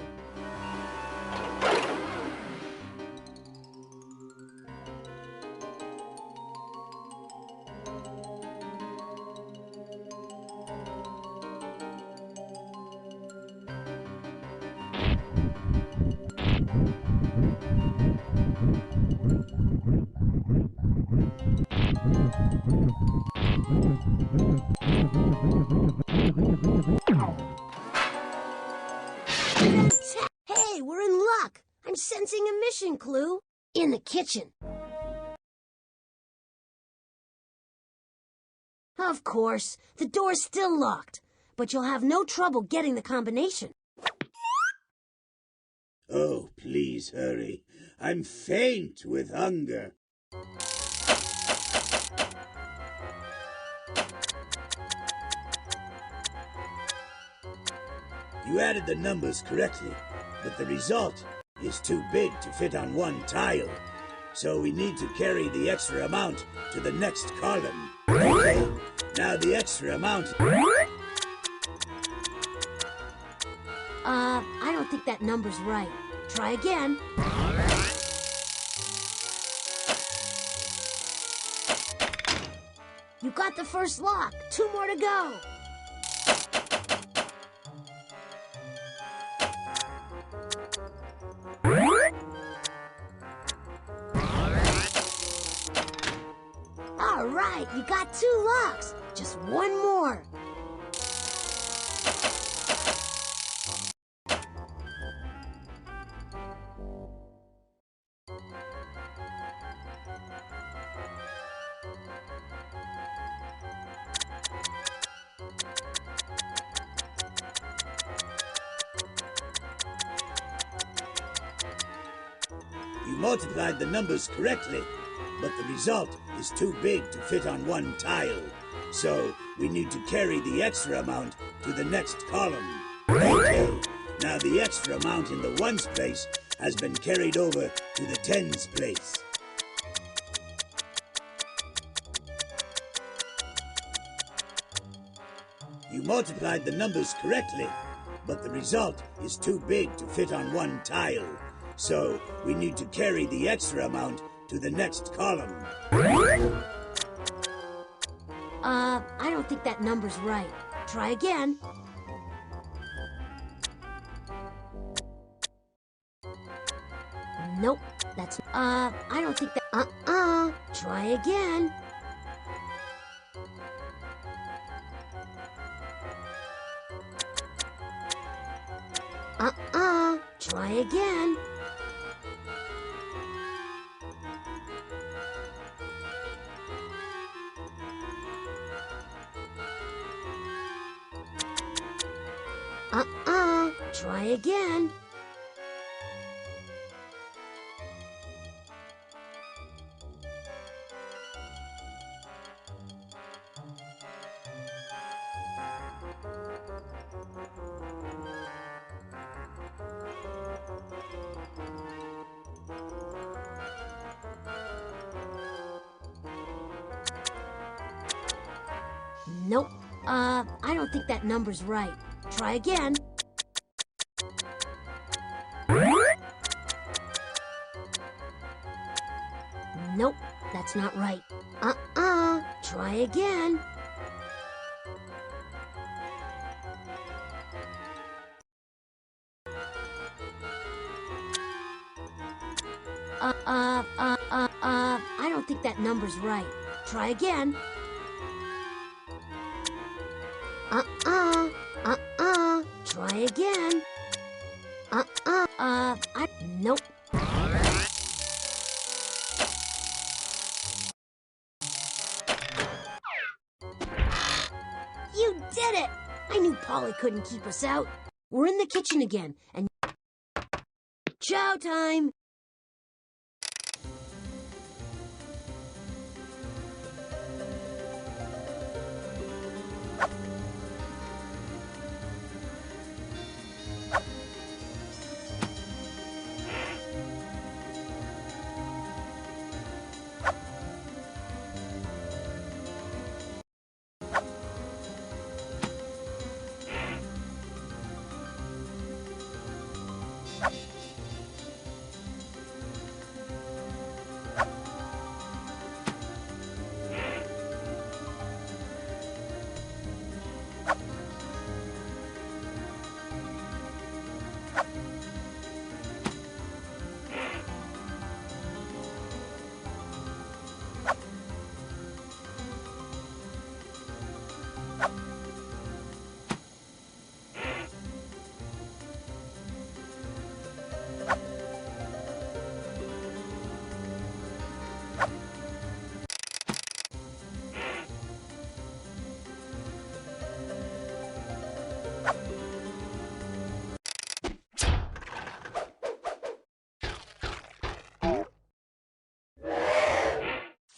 Hey, we're in luck! I'm sensing a mission clue in the kitchen. Of course, the door's still locked, but you'll have no trouble getting the combination. Oh, please hurry. I'm faint with hunger. You added the numbers correctly, but the result is too big to fit on one tile. So we need to carry the extra amount to the next column. Okay, now the extra amount... I don't think that number's right. Try again. You got the first lock. 2 more to go. All right, you got 2 locks. Just 1 more. You multiplied the numbers correctly, but the result is too big to fit on one tile. So we need to carry the extra amount to the next column. Okay, now the extra amount in the ones place has been carried over to the tens place. You multiplied the numbers correctly, but the result is too big to fit on one tile. So we need to carry the extra amount to the next column. I don't think that number's right. Try again. Nope, that's... I don't think that... Try again. Try again. Try again. Nope. I don't think that number's right. Try again. Nope, that's not right. Try again. I don't think that number's right. Try again. Try again. Nope. You did it! I knew Polly couldn't keep us out. We're in the kitchen again, and... Chow time!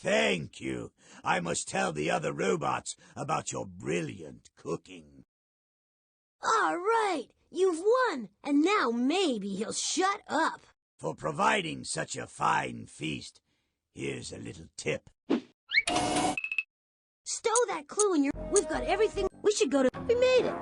Thank you. I must tell the other robots about your brilliant cooking. All right, you've won, and now maybe he'll shut up. For providing such a fine feast, here's a little tip. Stow that clue in your... We've got everything. We should go to... We made it.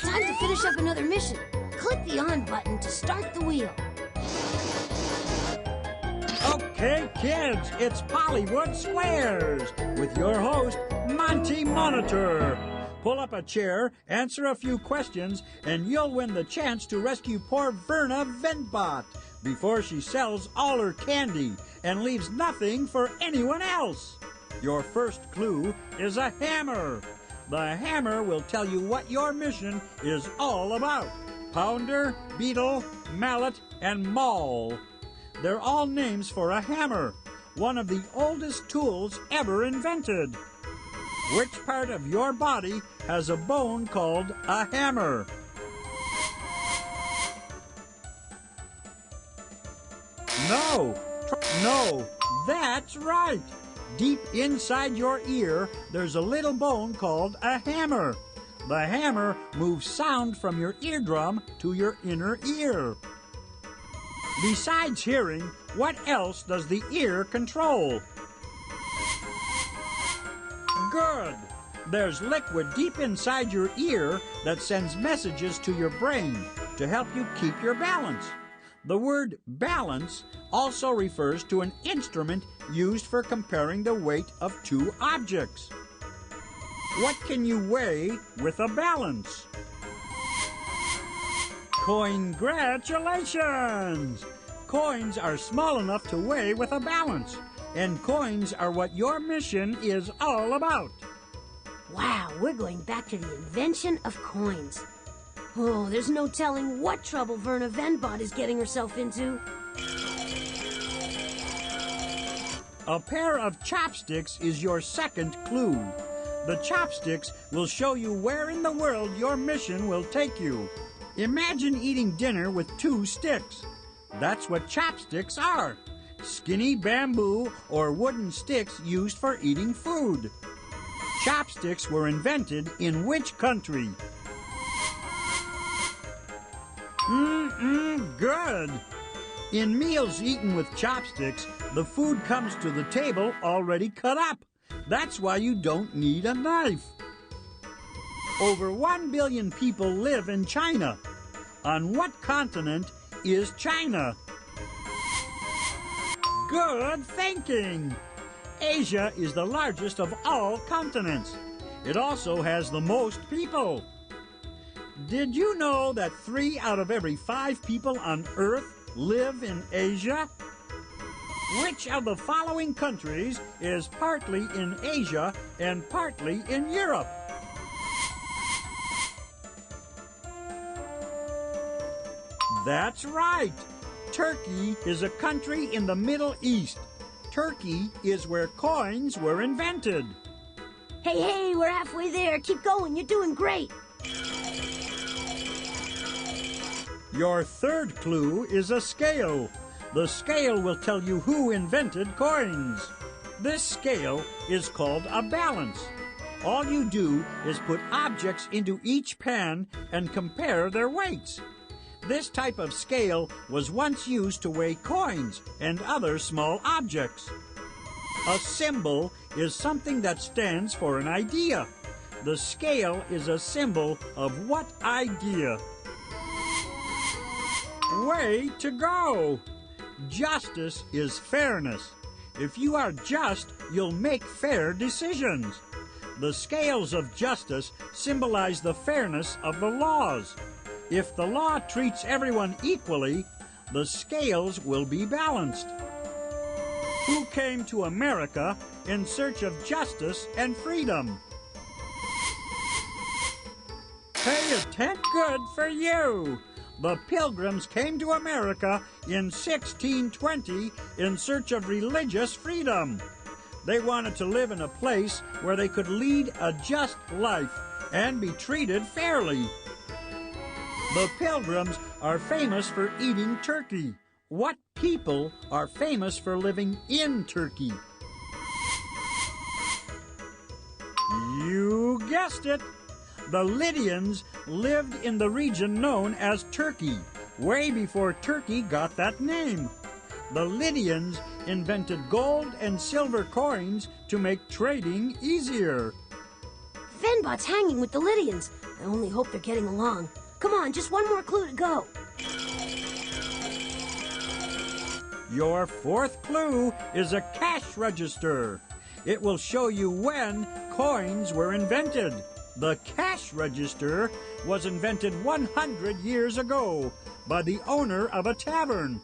Time to finish up another mission. Click the on button to start the wheel. Okay, kids, it's Pollywood Squares with your host, Monty Monitor. Pull up a chair, answer a few questions, and you'll win the chance to rescue poor Verna Ventbot before she sells all her candy and leaves nothing for anyone else. Your first clue is a hammer. The hammer will tell you what your mission is all about. Pounder, beetle, mallet, and maul. They're all names for a hammer, one of the oldest tools ever invented. Which part of your body has a bone called a hammer? No, that's right. Deep inside your ear, there's a little bone called a hammer. The hammer moves sound from your eardrum to your inner ear. Besides hearing, what else does the ear control? Good. There's liquid deep inside your ear that sends messages to your brain to help you keep your balance. The word balance also refers to an instrument used for comparing the weight of two objects. What can you weigh with a balance? Congratulations! Coins are small enough to weigh with a balance, and coins are what your mission is all about. Wow, we're going back to the invention of coins. Oh, there's no telling what trouble Verna Venbot is getting herself into. A pair of chopsticks is your second clue. The chopsticks will show you where in the world your mission will take you. Imagine eating dinner with two sticks. That's what chopsticks are. Skinny bamboo or wooden sticks used for eating food. Chopsticks were invented in which country? Good. In meals eaten with chopsticks, the food comes to the table already cut up. That's why you don't need a knife. Over 1 billion people live in China. On what continent is China? Good thinking. Asia is the largest of all continents. It also has the most people. Did you know that 3 out of every 5 people on Earth live in Asia? Which of the following countries is partly in Asia and partly in Europe? That's right. Turkey is a country in the Middle East. Turkey is where coins were invented. Hey, we're halfway there. Keep going. You're doing great. Your third clue is a scale. The scale will tell you who invented coins. This scale is called a balance. All you do is put objects into each pan and compare their weights. This type of scale was once used to weigh coins and other small objects. A symbol is something that stands for an idea. The scale is a symbol of what idea? Way to go! Justice is fairness. If you are just, you'll make fair decisions. The scales of justice symbolize the fairness of the laws. If the law treats everyone equally, the scales will be balanced. Who came to America in search of justice and freedom? Pay attention. Good for you! The Pilgrims came to America in 1620 in search of religious freedom. They wanted to live in a place where they could lead a just life and be treated fairly. The Pilgrims are famous for eating turkey. What people are famous for living in Turkey? You guessed it. The Lydians lived in the region known as Turkey, way before Turkey got that name. The Lydians invented gold and silver coins to make trading easier. Venbot's hanging with the Lydians. I only hope they're getting along. Come on, just one more clue to go. Your fourth clue is a cash register. It will show you when coins were invented. The cash register was invented 100 years ago by the owner of a tavern.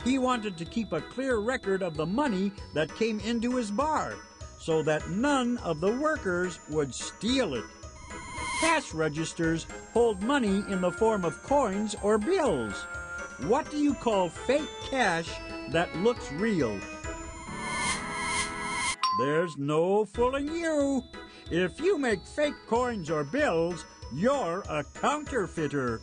He wanted to keep a clear record of the money that came into his bar so that none of the workers would steal it. Cash registers hold money in the form of coins or bills. What do you call fake cash that looks real? There's no fooling you. If you make fake coins or bills, you're a counterfeiter.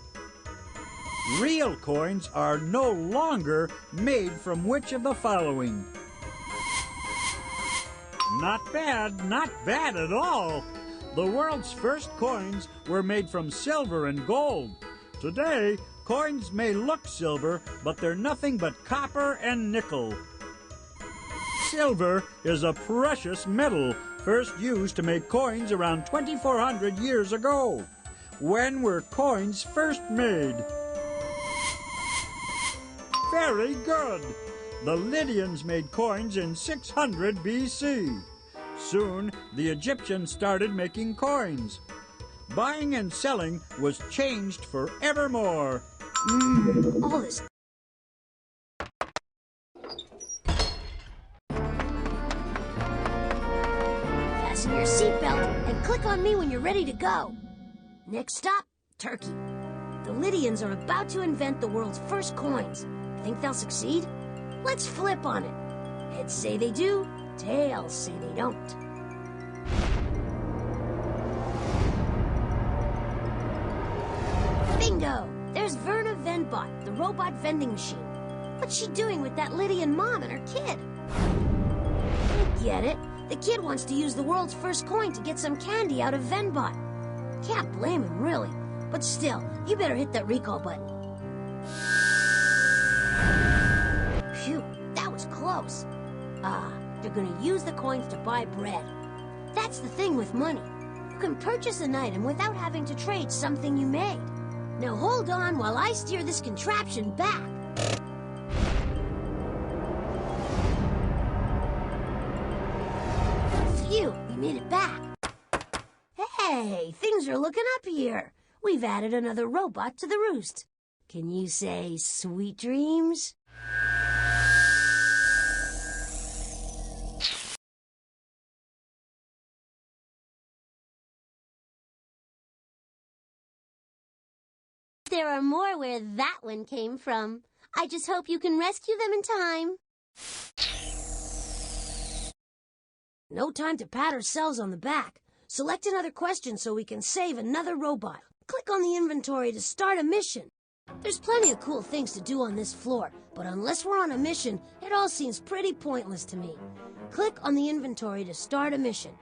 Real coins are no longer made from which of the following? Not bad at all. The world's first coins were made from silver and gold. Today, coins may look silver, but they're nothing but copper and nickel. Silver is a precious metal, first used to make coins around 2,400 years ago. When were coins first made? Very good. The Lydians made coins in 600 BC. Soon, the Egyptians started making coins. Buying and selling was changed forevermore. All this. Fasten your seatbelt and click on me when you're ready to go. Next stop, Turkey. The Lydians are about to invent the world's first coins. Think they'll succeed? Let's flip on it. Heads say they do, tails say they don't. Bingo! There's Verna Venbot, the robot vending machine. What's she doing with that Lydian mom and her kid? I get it. The kid wants to use the world's first coin to get some candy out of Venbot. Can't blame him, really. But still, you better hit that recall button. Phew, that was close. They're gonna use the coins to buy bread. That's the thing with money. You can purchase an item without having to trade something you made. Now hold on while I steer this contraption back. Phew, we made it back. Hey, things are looking up here. We've added another robot to the roost. Can you say sweet dreams? There are more where that one came from. I just hope you can rescue them in time. No time to pat ourselves on the back. Select another question so we can save another robot. Click on the inventory to start a mission. There's plenty of cool things to do on this floor, but unless we're on a mission, it all seems pretty pointless to me. Click on the inventory to start a mission.